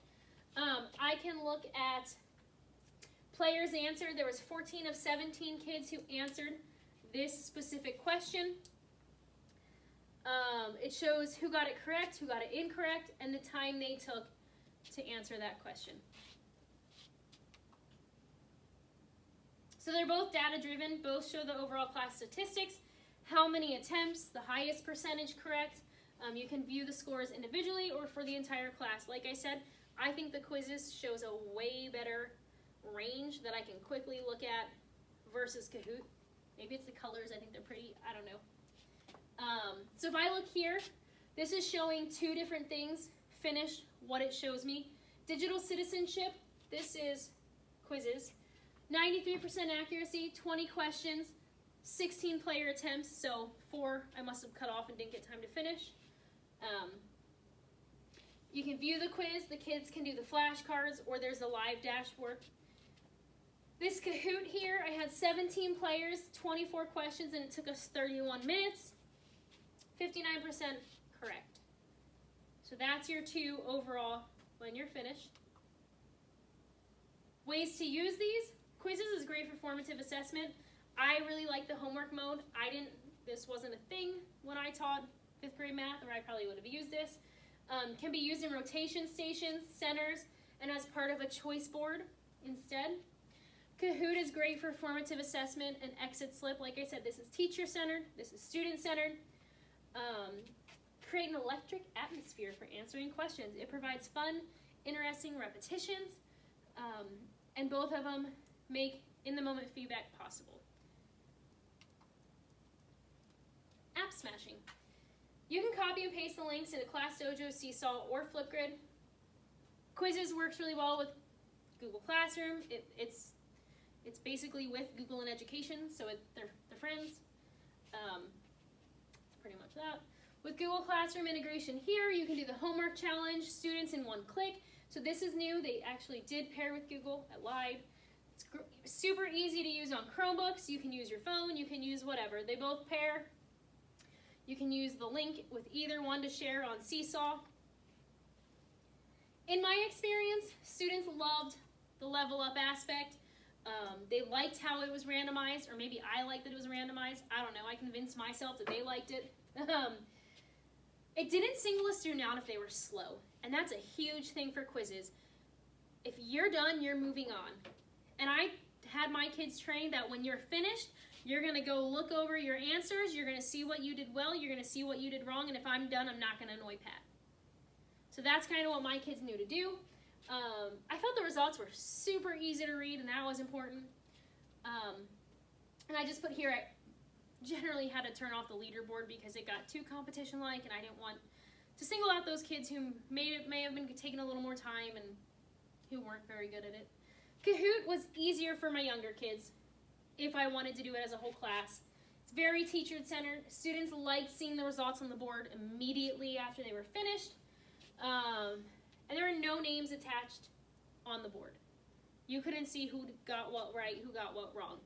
I can look at players answered. There was 14 of 17 kids who answered this specific question. It shows who got it correct, who got it incorrect, and the time they took to answer that question. So they're both data-driven, both show the overall class statistics, how many attempts, the highest percentage correct, You can view the scores individually or for the entire class. Like I said, I think the Quizizz shows a way better range that I can quickly look at versus Kahoot. Maybe it's the colors, I think they're pretty, I don't know. So if I look here, this is showing two different things, finished, what it shows me. Digital citizenship, this is Quizizz. 93% accuracy, 20 questions, 16 player attempts, so 4 I must have cut off and didn't get time to finish. You can view the quiz, the kids can do the flashcards, or there's a live dashboard. This Kahoot here, I had 17 players, 24 questions, and it took us 31 minutes. 59% correct. So that's your 2 overall when you're finished. Ways to use these. Quizizz is great for formative assessment. I really like the homework mode. This wasn't a thing when I taught 5th grade math, or I probably would have used this. Can be used in rotation stations, centers, and as part of a choice board instead. Kahoot is great for formative assessment and exit slip. Like I said, this is teacher-centered, this is student-centered. Create an electric atmosphere for answering questions. It provides fun, interesting repetitions, and both of them make in-the-moment feedback possible. App smashing. You can copy and paste the links into Class Dojo, Seesaw, or Flipgrid. Quizizz works really well with Google Classroom. It's basically with Google in Education, so they're friends. Pretty much that. With Google Classroom integration here, you can do the homework challenge, students in one click. So this is new. They actually did pair with Google. I lied. It's super easy to use on Chromebooks. You can use your phone. You can use whatever. They both pair. You can use the link with either one to share on Seesaw. In my experience, students loved the level up aspect. They liked how it was randomized, or maybe I liked that it was randomized. I don't know. I convinced myself that they liked it. It didn't single a student out if they were slow, and that's a huge thing for Quizizz. If you're done, you're moving on. And I had my kids trained that when you're finished, you're going to go look over your answers, you're going to see what you did well, you're going to see what you did wrong, and if I'm done, I'm not going to annoy Pat. So that's kind of what my kids knew to do. I felt the results were super easy to read, and that was important. And I just put here, I generally had to turn off the leaderboard because it got too competition-like, and I didn't want to single out those kids who may have been taking a little more time and who weren't very good at it. Kahoot was easier for my younger kids if I wanted to do it as a whole class. It's very teacher-centered. Students liked seeing the results on the board immediately after they were finished. And there were no names attached on the board. You couldn't see who got what right, who got what wrong.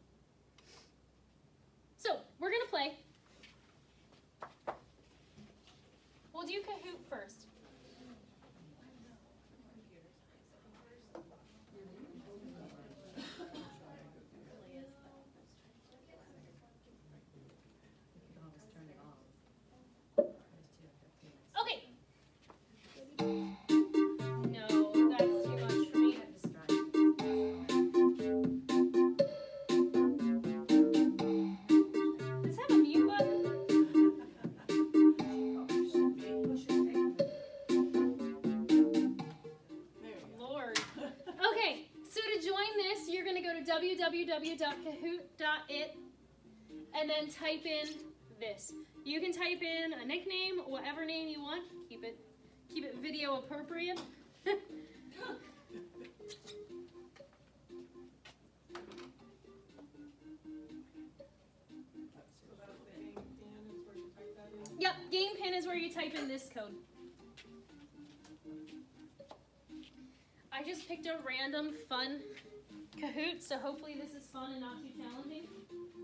So, we're going to play. We'll do Kahoot first. Okay. No, that's too much for me. Does it have a mute button? Lord. Okay, so to join this, you're going to go to www.kahoot.it and then type in this. You can type in a nickname, whatever name you want. Keep it video appropriate. Yep, game pin is where you type in this code. I just picked a random fun Kahoot, so hopefully this is fun and not too challenging.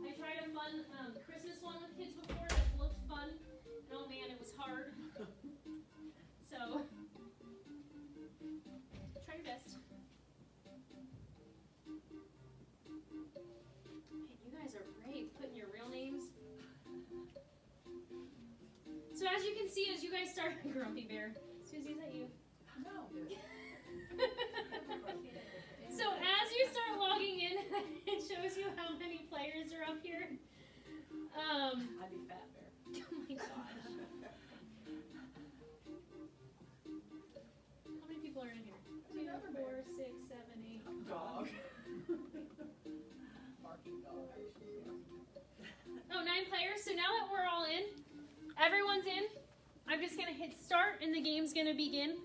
I tried a fun Christmas one with kids before that looked fun, and oh man, it was hard. So, try your best. Man, you guys are brave putting your real names. So as you can see, as you guys start, Grumpy Bear. Susie, is that you? No. So as you start logging in, it shows you how many players are up here. I'd be Fat Bear. Oh my gosh. other 4, bear. 6, 7, 8. Dog. Barking dog. Oh, 9 players. So now that we're all in, everyone's in. I'm just gonna hit start and the game's gonna begin.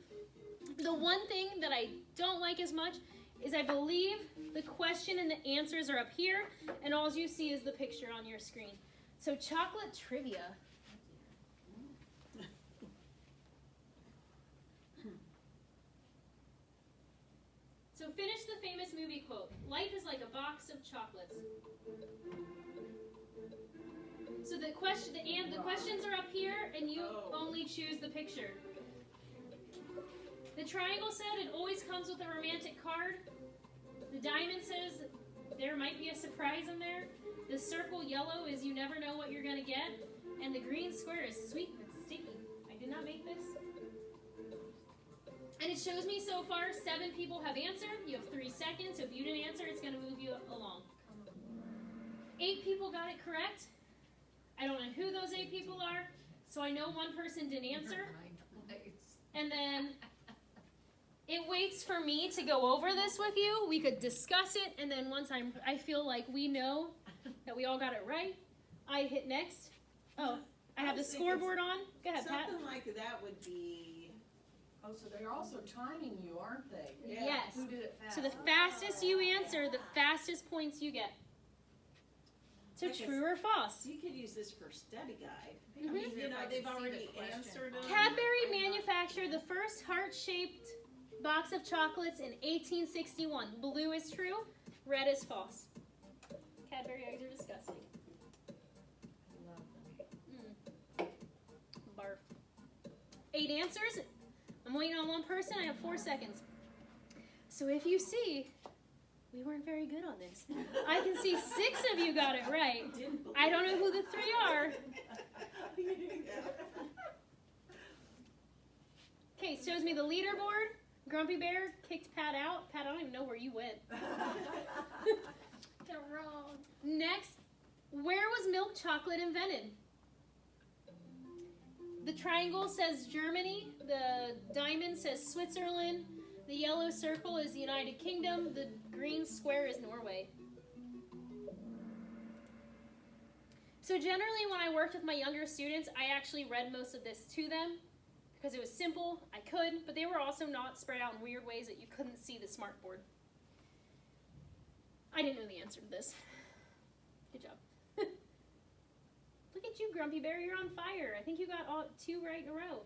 The one thing that I don't like as much is I believe the question and the answers are up here, and all you see is the picture on your screen. So chocolate trivia. So finish the famous movie quote. Life is like a box of chocolates. So the questions are up here, and you only choose the picture. The triangle said it always comes with a romantic card. The diamond says there might be a surprise in there. The circle yellow is you never know what you're gonna get. And the green square is sweet but sticky. I did not make this. And it shows me so far 7 people have answered. You have 3 seconds. So if you didn't answer, it's gonna move you along. 8 people got it correct. I don't know who those 8 people are, so I know one person didn't answer. And then it waits for me to go over this with you. We could discuss it, and then once I feel like we know that we all got it right, I hit next. Oh, I have the scoreboard on. Go ahead, Pat. Something like that would be. Oh, so they're also timing you, aren't they? Yeah. Yes. Who did it fast? So the fastest you answer, the fastest points you get. So I guess- true or false? You could use this for study guide. Mhm. I mean, you know, they've already answered them. Cadbury manufactured the first heart-shaped box of chocolates in 1861. Blue is true, red is false. Cadbury eggs are disgusting. Barf. 8 answers. I'm waiting on one person. I have 4 seconds. So if you see, we weren't very good on this. I can see 6 of you got it right. I don't know who the 3 are. Okay, shows me the leaderboard. Grumpy Bear kicked Pat out. Pat, I don't even know where you went. They're wrong. Next, where was milk chocolate invented? The triangle says Germany. The diamond says Switzerland. The yellow circle is the United Kingdom. The green square is Norway. So generally when I worked with my younger students, I actually read most of this to them because it was simple, I could, but they were also not spread out in weird ways that you couldn't see the smart board. I didn't know the answer to this. Good job. Look at you, Grumpy Bear, you're on fire. I think you got all 2 right in a row.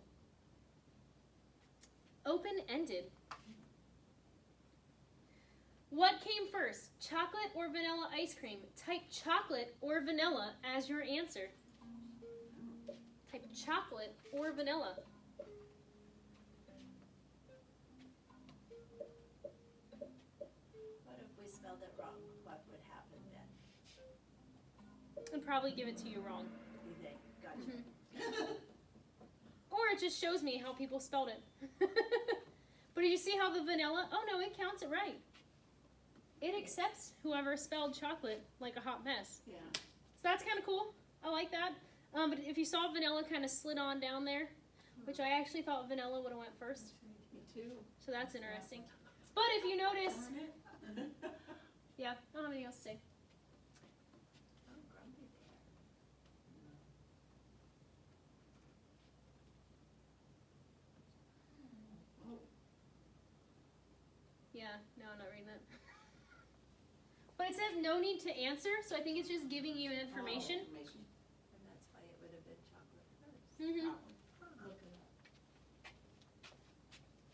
Open-ended. What came first, chocolate or vanilla ice cream? Type chocolate or vanilla as your answer. Type chocolate or vanilla. What if we spelled it wrong? What would happen then? And probably give it to you wrong. You think? Gotcha. Mhm. Or it just shows me how people spelled it. But do you see how the vanilla, oh no, it counts it right. It accepts whoever spelled chocolate like a hot mess. Yeah. So that's kind of cool. I like that. But if you saw vanilla kind of slid on down there, which I actually thought vanilla would have went first. Me too. So that's interesting. But if you notice, yeah, I don't have anything else to say. Oh, Grumpy Bear. Yeah, no, I'm not reading that. But it says no need to answer, so I think it's just giving you information. And that's why it would have been chocolate first. Mm-hmm. Look it up.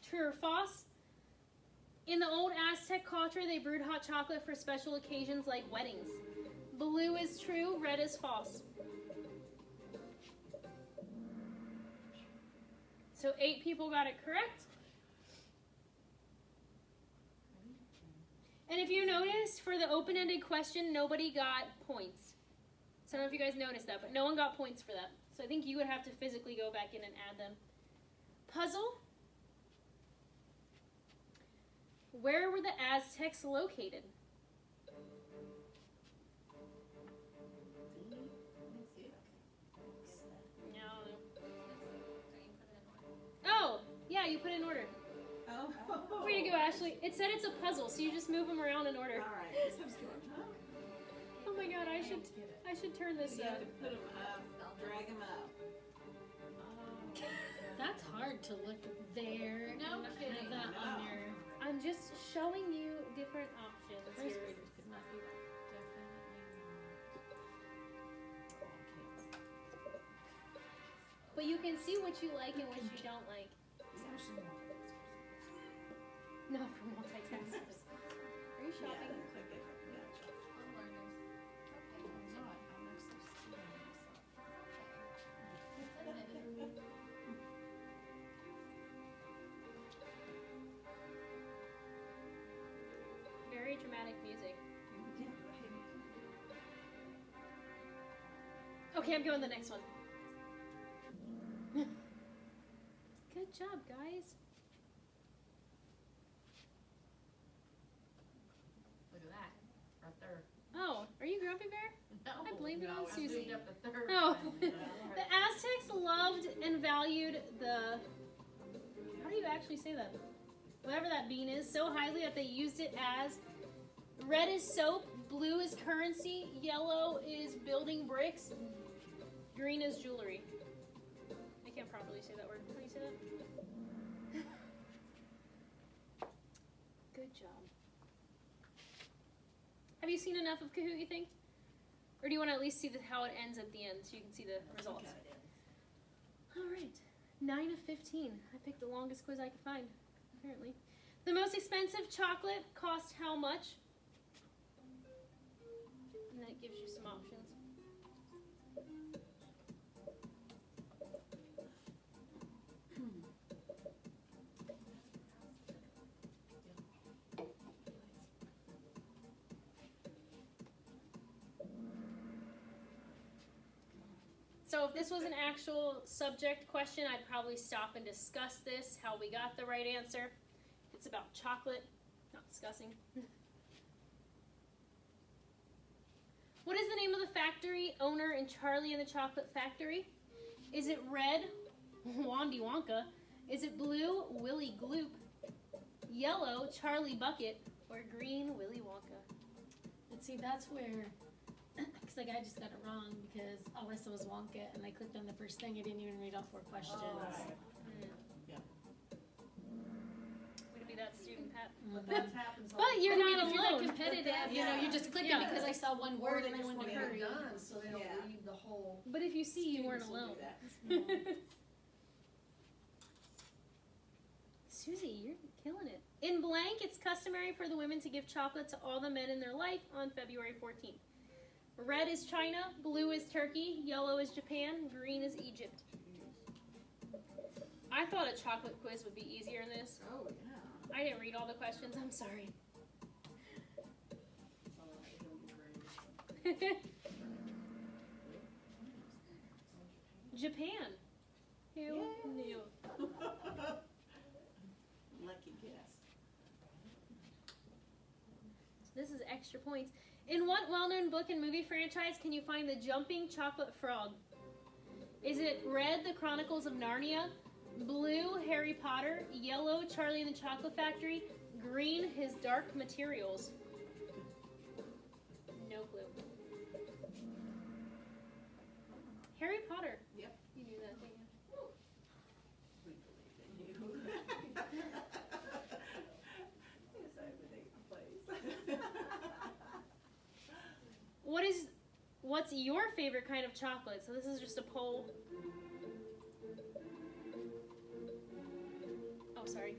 True or false? In the old Aztec culture, they brewed hot chocolate for special occasions like weddings. Blue is true, red is false. So 8 people got it correct. And if you noticed, for the open-ended question, nobody got points. So I don't know if you guys noticed that, but no one got points for that. So I think you would have to physically go back in and add them. Puzzle. Where were the Aztecs located? No. Oh, yeah, you put it in order. Oh. Way to you go, Ashley. It said it's a puzzle, so you just move them around in order. All right, let's have some fun. Oh my god, I should turn this You up. have to put them up, drag them up. That's hard to look there. No and kidding. have that on your I'm just showing you different options first here. graders could not do that. But you can see what you like and what you don't like. Not for multitaskers. Are you shopping? Yeah, click it. Yeah. Very dramatic music. Okay, I'm going to the next one. Good job, guys. Look at that, right there. Oh, are you Grumpy Bear? No, I blamed it on I Susie. moved up the third Oh. one. The Aztecs loved and valued the. How do you actually say that? Whatever that bean is, so highly that they used it as red is soap, blue is currency, yellow is building bricks, green is jewelry. I can't properly say that word. How do you say that? Good job. Have you seen enough of Kahoot, you think? Or do you want to at least see how it ends at the end so you can see the results? All right. 9 of 15. I picked the longest quiz I could find, apparently. The most expensive chocolate cost how much? And that gives you some options. So if this was an actual subject question, I'd probably stop and discuss this, how we got the right answer. It's about chocolate, not discussing. What is the name of the factory owner in Charlie and the Chocolate Factory? Is it red, Wandy Wonka? Is it blue, Willy Gloop? Yellow, Charlie Bucket? Or green, Willy Wonka? And see, that's where, because like I just got it wrong because all I saw was Wonka and I clicked on the first thing. I didn't even read all 4 questions. Way to be that student, Pat. But that happens all But the you're I not mean, if you're that alone. competitive, you know, you're just clicking Yeah. because I saw one Or word they and I just wanted want to to get hurry. it done, so they don't Yeah. read the whole. But if you see, you weren't Students will alone. do that. Susie, you're killing it. In blank, it's customary for the women to give chocolate to all the men in their life on February 14th. Red is China, blue is Turkey, yellow is Japan, green is Egypt. I thought a chocolate quiz would be easier than this. Oh, yeah. I didn't read all the questions, I'm sorry. It's all right, it'll be great. Japan. Who knew? Lucky guess. This is extra points. In what well-known book and movie franchise can you find the jumping chocolate frog? Is it red, The Chronicles of Narnia, blue, Harry Potter, yellow, Charlie and the Chocolate Factory, green, His Dark Materials? No clue. Harry Potter. Yep. You knew that, didn't you? We believe in you. Yes, I would take the place. What's your favorite kind of chocolate? So this is just a poll. Oh, sorry.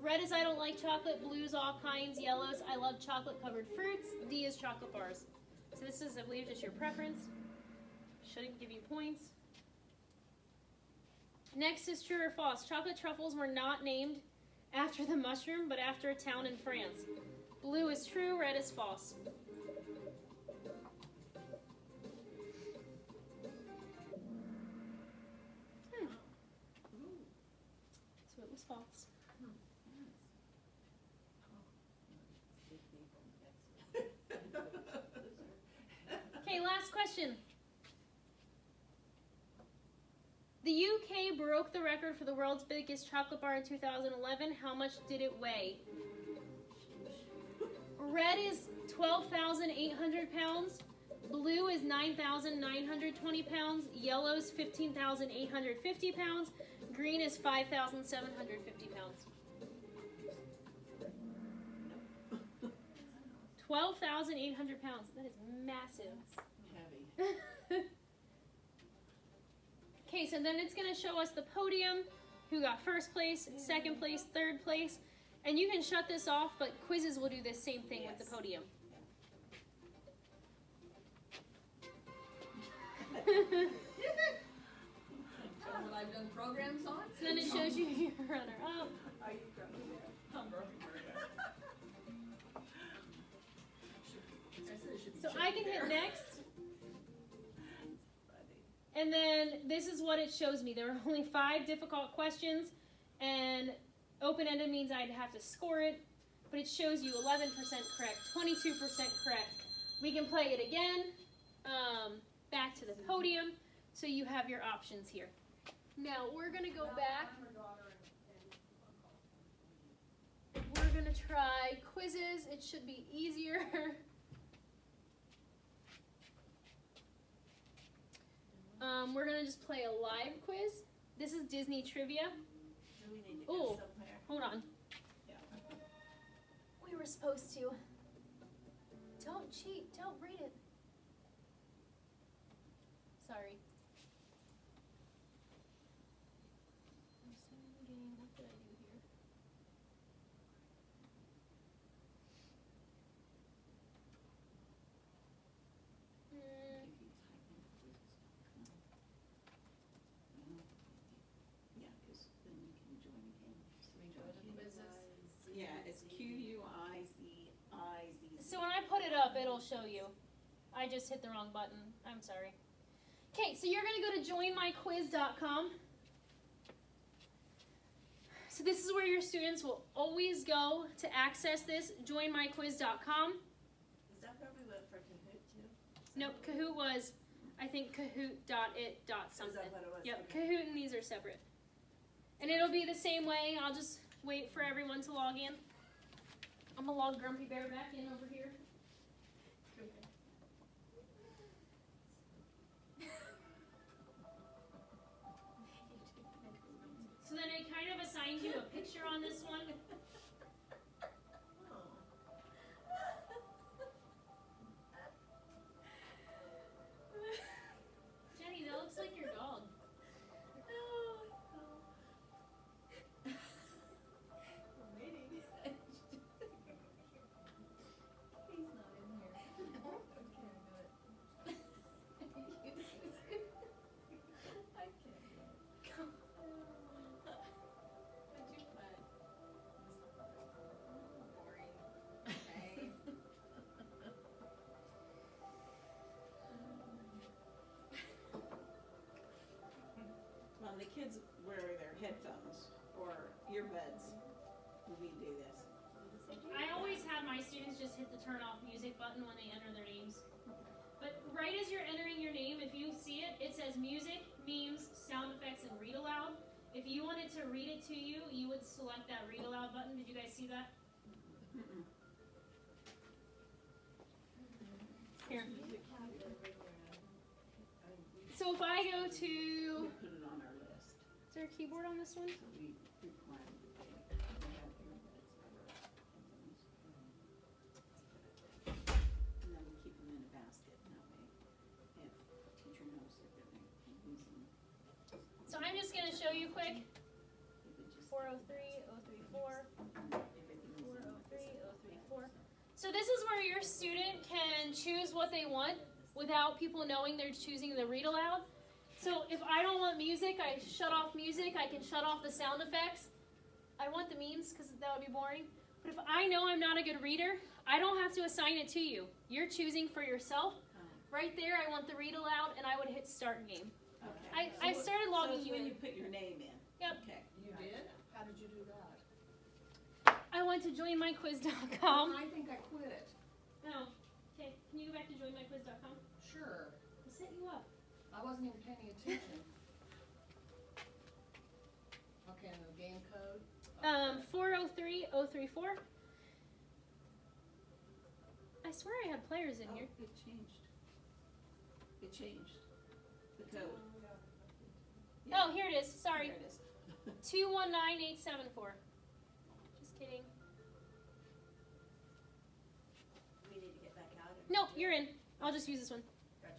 Red is I don't like chocolate, blues all kinds, yellows I love chocolate covered fruits, D is chocolate bars. So this is, I believe, just your preference. Shouldn't give you points. Next is true or false. Chocolate truffles were not named after the mushroom, but after a town in France. Blue is true, red is false. So it was false. Okay, last question. The UK broke the record for the world's biggest chocolate bar in 2011. How much did it weigh? Red is 12,800 pounds. Blue is 9,920 pounds. Yellow is 15,850 pounds. Green is 5,750 pounds. 12,800 pounds. That is massive. Heavy. Okay, so then it's going to show us the podium, who got first place, second place, third place. And you can shut this off, but Quizizz will do the same thing with the podium. That's what I've done programs on. So then it shows you your runner-up. So I can hit next. And then this is what it shows me. There are only 5 difficult questions, and open-ended means I'd have to score it, but it shows you 11% correct, 22% correct. We can play it again, back to the podium, so you have your options here. Now we're gonna go back. We're gonna try Quizizz. It should be easier. We're gonna just play a live quiz. This is Disney trivia. Do we need to Ooh. go somewhere? Hold on. We were supposed to. Don't cheat. Don't read it. Sorry. I'm starting the game. What did I do here? Yeah, because then you can join again. Quizizz. Yeah, it's Quizizz. So when I put it up, it'll show you. I just hit the wrong button. I'm sorry. Okay, so you're going to go to joinmyquiz.com. So this is where your students will always go to access this, joinmyquiz.com. Is that where we went for Kahoot too? Nope, Kahoot was, I think, kahoot.it.something. Is that what it was? Yep, Okay. Kahoot and these are separate. And it'll be the same way. I'll just wait for everyone to log in. I'm going to log Grumpy Bear back in over here. So then it kind of assigns you a picture on this one. Jenny, that looks like your dog. Well, the kids wear their headphones or earbuds when we do this. I always have my students just hit the turn off music button when they enter their names. But right as you're entering your name, if you see it, it says music, memes, sound effects, and read aloud. If you wanted to read it to you, you would select that read aloud button. Did you guys see that? Mm-mm. Here. So if I go to, We put it on our list. is there a keyboard on this one? So we require that they have earbuds or headphones. And then we keep them in a basket, and that way, if the teacher knows that they're going to be using. So I'm just going to show you quick. It would just. 403, 034, Everything is in 403, 034. So this is where your student can choose what they want without people knowing they're choosing the read aloud. So if I don't want music, I shut off music. I can shut off the sound effects. I want the memes because that would be boring. But if I know I'm not a good reader, I don't have to assign it to you. You're choosing for yourself. Right there, I want the read aloud, and I would hit start game. Okay. I started logging So you it's when in. you put your name in. Yep. Okay. You did? How did you do that? I went to joinmyquiz.com. I think I quit it. Oh, okay. Can you go back to joinmyquiz.com? Sure. I set you up. I wasn't even paying attention. Okay, no game code? 403034. I swear I had players in Oh, here. it changed. It changed. The code. Oh, here it is. Sorry. There it is. 219874. Just kidding. We need to get back out. Nope, you're in. I'll just use this one. Gotcha.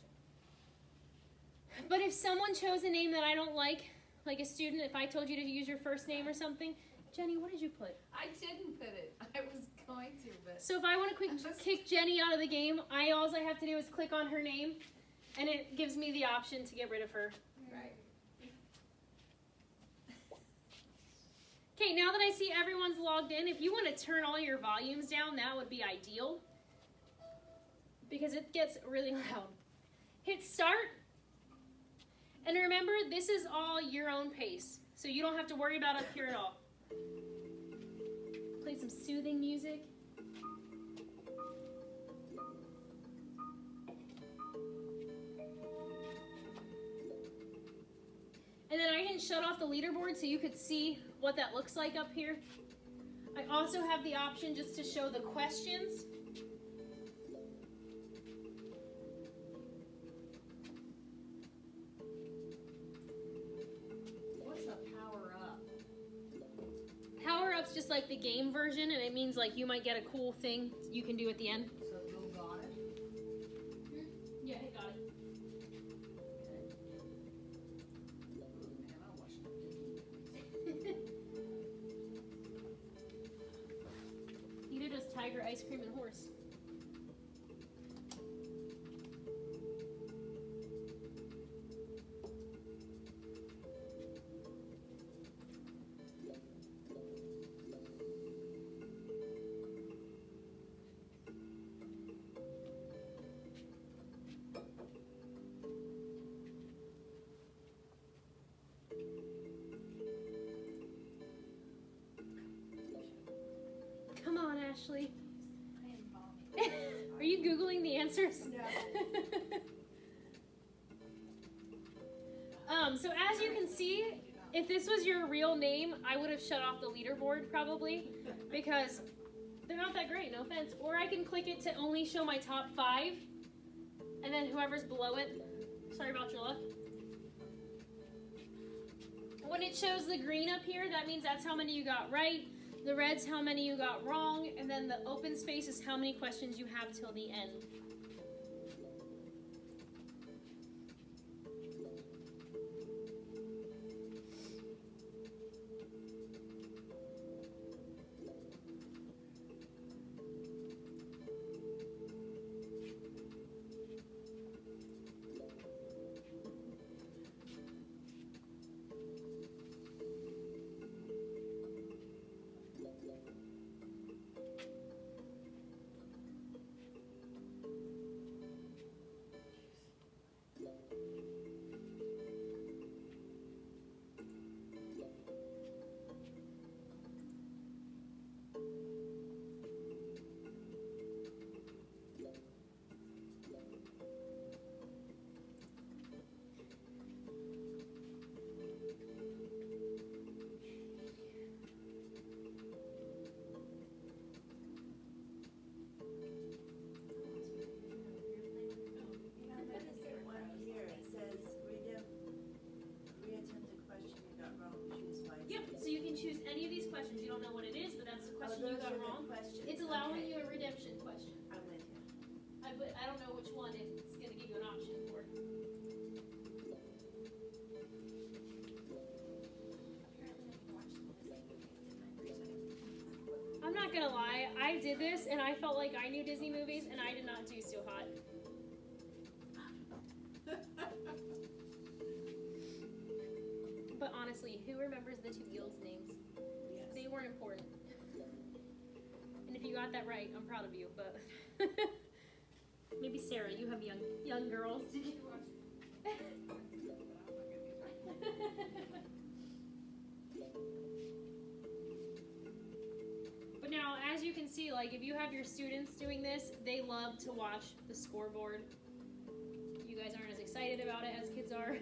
But if someone chose a name that I don't like a student, if I told you to use your first name or something, Jenny, what did you put? I didn't put it. I was going to, but. So if I want to kick Jenny out of the game, all I have to do is click on her name, and it gives me the option to get rid of her. Right. Okay, now that I see everyone's logged in, if you want to turn all your volumes down, that would be ideal. Because it gets really loud. Hit start. And remember, this is all your own pace. So you don't have to worry about up here at all. Play some soothing music. And then I didn't shut off the leaderboard so you could see what that looks like up here. I also have the option just to show the questions. What's a power up? Power up's just like the game version, and it means like you might get a cool thing you can do at the end. So Bill got it? Yeah, I got it. Oh, man, I watched the Neither does Tiger, Ice Cream, and Horse. Come on, Ashley. I am bombing. Are you Googling the answers? So as you can see, if this was your real name, I would have shut off the leaderboard probably, because they're not that great, no offense. Or I can click it to only show my top 5, and then whoever's below it, sorry about your luck. When it shows the green up here, that means that's how many you got right. The red's how many you got wrong, and then the open space is how many questions you have till the end. What is it one here? It says reattempt a question you got wrong, choose wisely. Yep, so you can choose any of these questions. You don't know what it is, but that's the question you those got are the wrong. questions. It's allowing Okay. you a redemption question. I'm with you. But I don't know which one it's going to give you an option for. I'm not going to lie, I did this and I felt like I knew Disney movies and I did not do so hot. But honestly, who remembers the 2 guilds' names? Yes. They weren't important. And if you got that right, I'm proud of you, but maybe Sarah, you have young girls. Did you watch? But now, as you can see, like if you have your students doing this, they love to watch the scoreboard. You guys aren't as excited about it as kids are.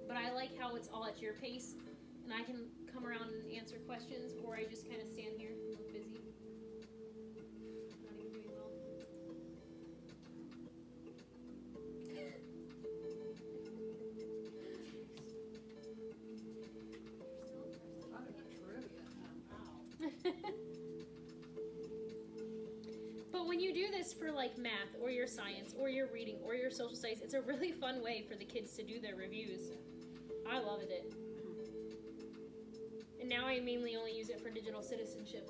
But I like how it's all at your pace, and I can come around and answer questions, or I just kind of stand here and look busy. Not even doing well. Not in a trivia. Wow. But when you do this for like math or your science or your reading or your social studies, it's a really fun way for the kids to do their reviews. I loved it. And now I mainly only use it for digital citizenship.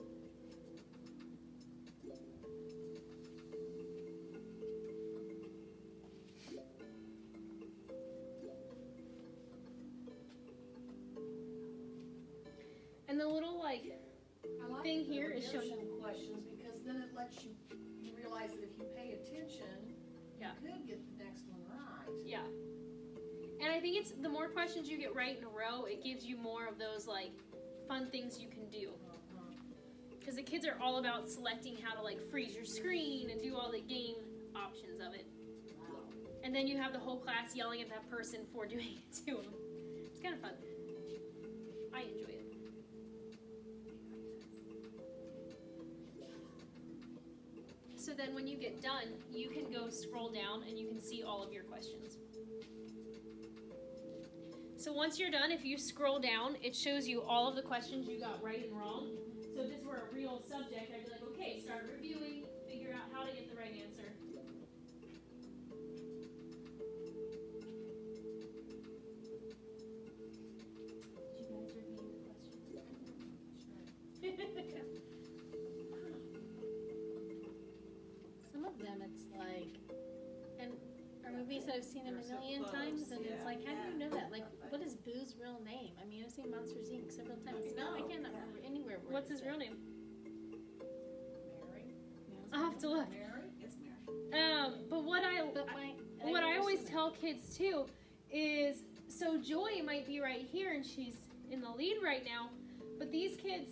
And the little like I like thing the here is showing. redemption questions because then it lets you realize that if you pay attention, Yeah. you could get the next one right. Yeah. And I think it's the more questions you get right in a row, it gives you more of those like fun things you can do. Because the kids are all about selecting how to like freeze your screen and do all the game options of it. Wow. And then you have the whole class yelling at that person for doing it to them. It's kind of fun. I enjoy it. So then when you get done, you can go scroll down and you can see all of your questions. So once you're done, if you scroll down, it shows you all of the questions you got right and wrong. So if this were a real subject, I'd be like, okay, start reviewing, figure out how to get the right answer. Did you guys review the questions? Some of them, it's like, and are movies that I've seen a They're so million close, times, and it's yeah. like, how do you know that? Like, what is Boo's real name? I mean, I've seen Monsters Inc. several times. No, I cannot remember anywhere where What's it's his real at. name? Mary? I'll have to look. Mary? It's Mary. But what I I've always seen it. tell kids too is, so Joy might be right here and she's in the lead right now, but these kids,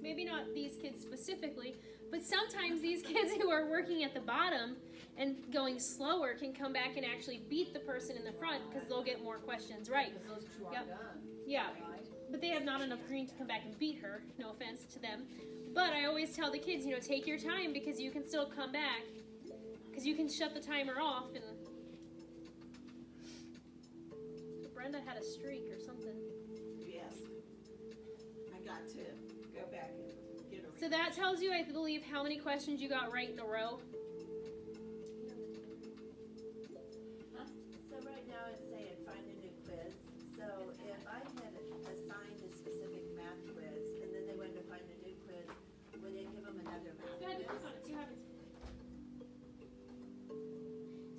maybe not these kids specifically, but sometimes these kids who are working at the bottom and going slower can come back and actually beat the person in the front because they'll get more questions right. Because those two are Yep. done. Yeah, Right? but they have not enough green to come back and beat her. No offense to them. But I always tell the kids, take your time because you can still come back. Because you can shut the timer off and... Brenda had a streak or something. Yes. I got to go back and get a. So that tells you, I believe, how many questions you got right in a row. So right now it's saying find a new quiz. So if I had assigned a specific math quiz and then they wanted to find a new quiz, would it give them another math Go ahead and quiz? click on it, see what happens.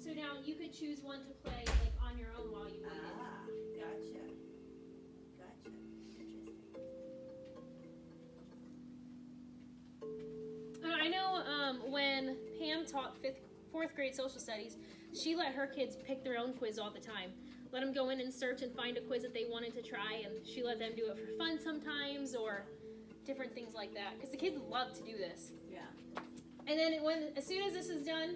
So now you could choose one to play like on your own while you wait. Ah, gotcha. Gotcha. Interesting. I know when Pam taught 4th grade social studies, she let her kids pick their own quiz all the time. Let them go in and search and find a quiz that they wanted to try, and she let them do it for fun sometimes or different things like that. Because the kids love to do this. Yeah. And then as soon as this is done,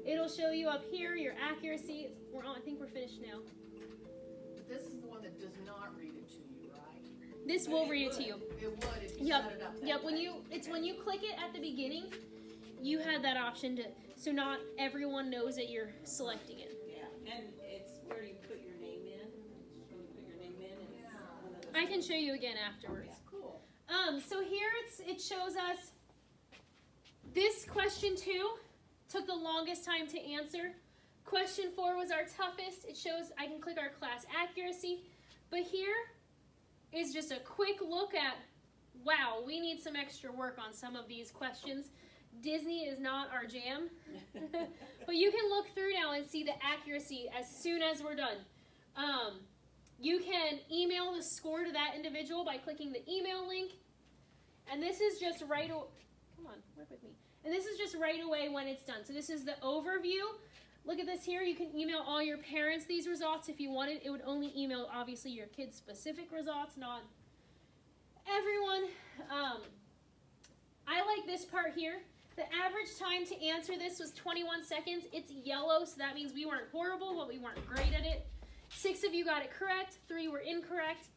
it'll show you up here your accuracy. I think we're finished now. But this is the one that does not read it to you, right? This will read it to you. It would if you Yep. set it up that Yep. When way. when you click it at the beginning, you had that option to. So not everyone knows that you're selecting it. Yeah, and it's where you put your name in. When you put your name in, it's Yeah. one of those. I can show you again afterwards. Yeah. Cool. So here it shows us this question 2 took the longest time to answer. Question 4 was our toughest. It shows I can click our class accuracy, but here is just a quick look at, wow, we need some extra work on some of these questions. Disney is not our jam, but you can look through now and see the accuracy as soon as we're done. You can email the score to that individual by clicking the email link. And this is just right away. Come on, work with me. And this is just right away when it's done. So this is the overview. Look at this here. You can email all your parents these results if you wanted. It would only email, obviously, your kids' specific results, not everyone. I like this part here. The average time to answer this was 21 seconds. It's yellow, so that means we weren't horrible, but we weren't great at it. 6 of you got it correct, 3 were incorrect.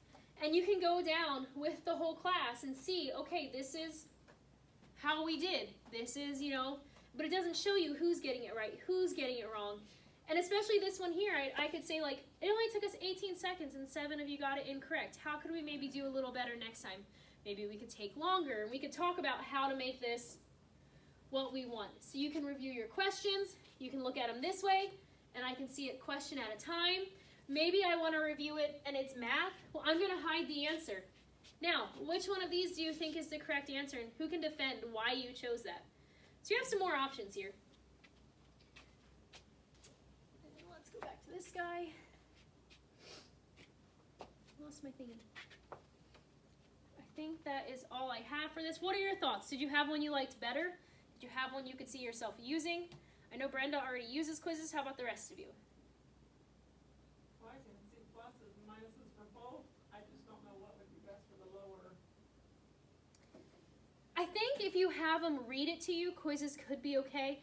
And you can go down with the whole class and see, okay, this is how we did. This is, but it doesn't show you who's getting it right, who's getting it wrong. And especially this one here, I could say, like, it only took us 18 seconds and 7 of you got it incorrect. How could we maybe do a little better next time? Maybe we could take longer, and we could talk about how to make this what we want. So you can review your questions, you can look at them this way, and I can see it question at a time. Maybe I want to review it and it's math. Well, I'm going to hide the answer. Now, which one of these do you think is the correct answer, and who can defend why you chose that? So you have some more options here. And let's go back to this guy. Lost my thing. I think that is all I have for this. What are your thoughts? Did you have one you liked better? Did you have one you could see yourself using? I know Brenda already uses Quizizz. How about the rest of you? Well, I can see pluses and minuses for both. I just don't know what would be best for the lower. I think if you have them read it to you, Quizizz could be okay.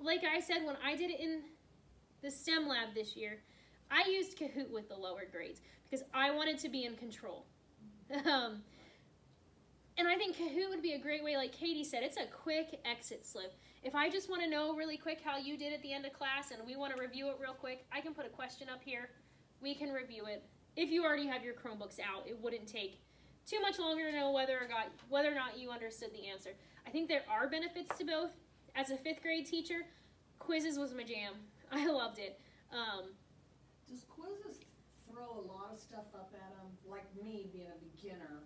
Like I said, when I did it in the STEM lab this year, I used Kahoot with the lower grades because I wanted to be in control. And I think Kahoot would be a great way, like Katie said, it's a quick exit slip. If I just want to know really quick how you did at the end of class and we want to review it real quick, I can put a question up here. We can review it. If you already have your Chromebooks out, it wouldn't take too much longer to know whether or not you understood the answer. I think there are benefits to both. As a 5th grade teacher, Quizizz was my jam. I loved it. Does Quizizz throw a lot of stuff up at them? Like me being a beginner,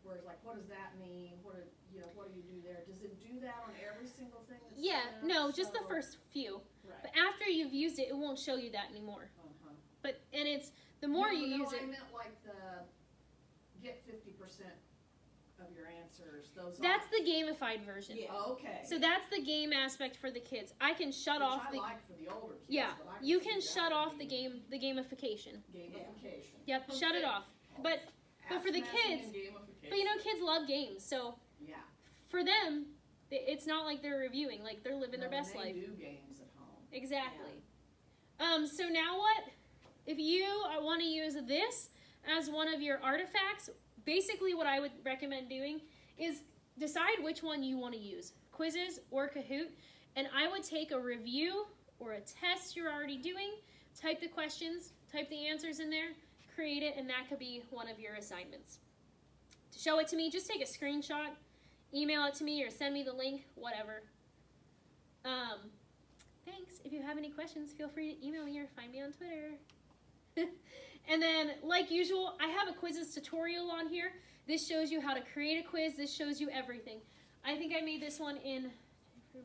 where it's like, what does that mean? What do you do there? Does it do that on every single thing? That's Yeah, set up? no, just the So- first few. Right. But after you've used it, it won't show you that anymore. And it's the more you use I it. meant like the get 50% of your answers. That's the gamified version. Yeah. Okay. So that's the game aspect for the kids. I can shut Which off I the like for the older kids. yeah. but I You see can that shut would off be the gamification. Gamification. Yep, shut it Okay. off. But for the App kids, smashing and gamification. but kids love games, so Yeah. for them, it's not like they're reviewing, like they're living their No, best they life. do games at home. Exactly. So now what? If you want to use this as one of your artifacts, basically what I would recommend doing is decide which one you want to use, Quizizz or Kahoot, and I would take a review or a test you're already doing, type the questions, type the answers in there, create it, and that could be one of your assignments. To show it to me, just take a screenshot, email it to me, or send me the link, whatever. Thanks. If you have any questions, feel free to email me or find me on Twitter. And then, like usual, I have a Quizizz tutorial on here. This shows you how to create a quiz. This shows you everything. I think I made this one in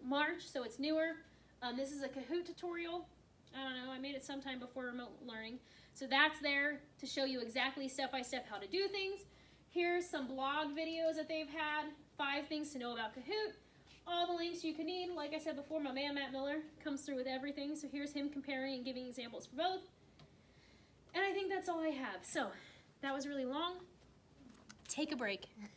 March, so it's newer. This is a Kahoot tutorial. I don't know, I made it sometime before remote learning. So that's there to show you exactly step-by-step how to do things. Here's some blog videos that they've had, 5 things to know about Kahoot. All the links you can need. Like I said before, my man Matt Miller comes through with everything. So here's him comparing and giving examples for both. And I think that's all I have. So that was really long. Take a break.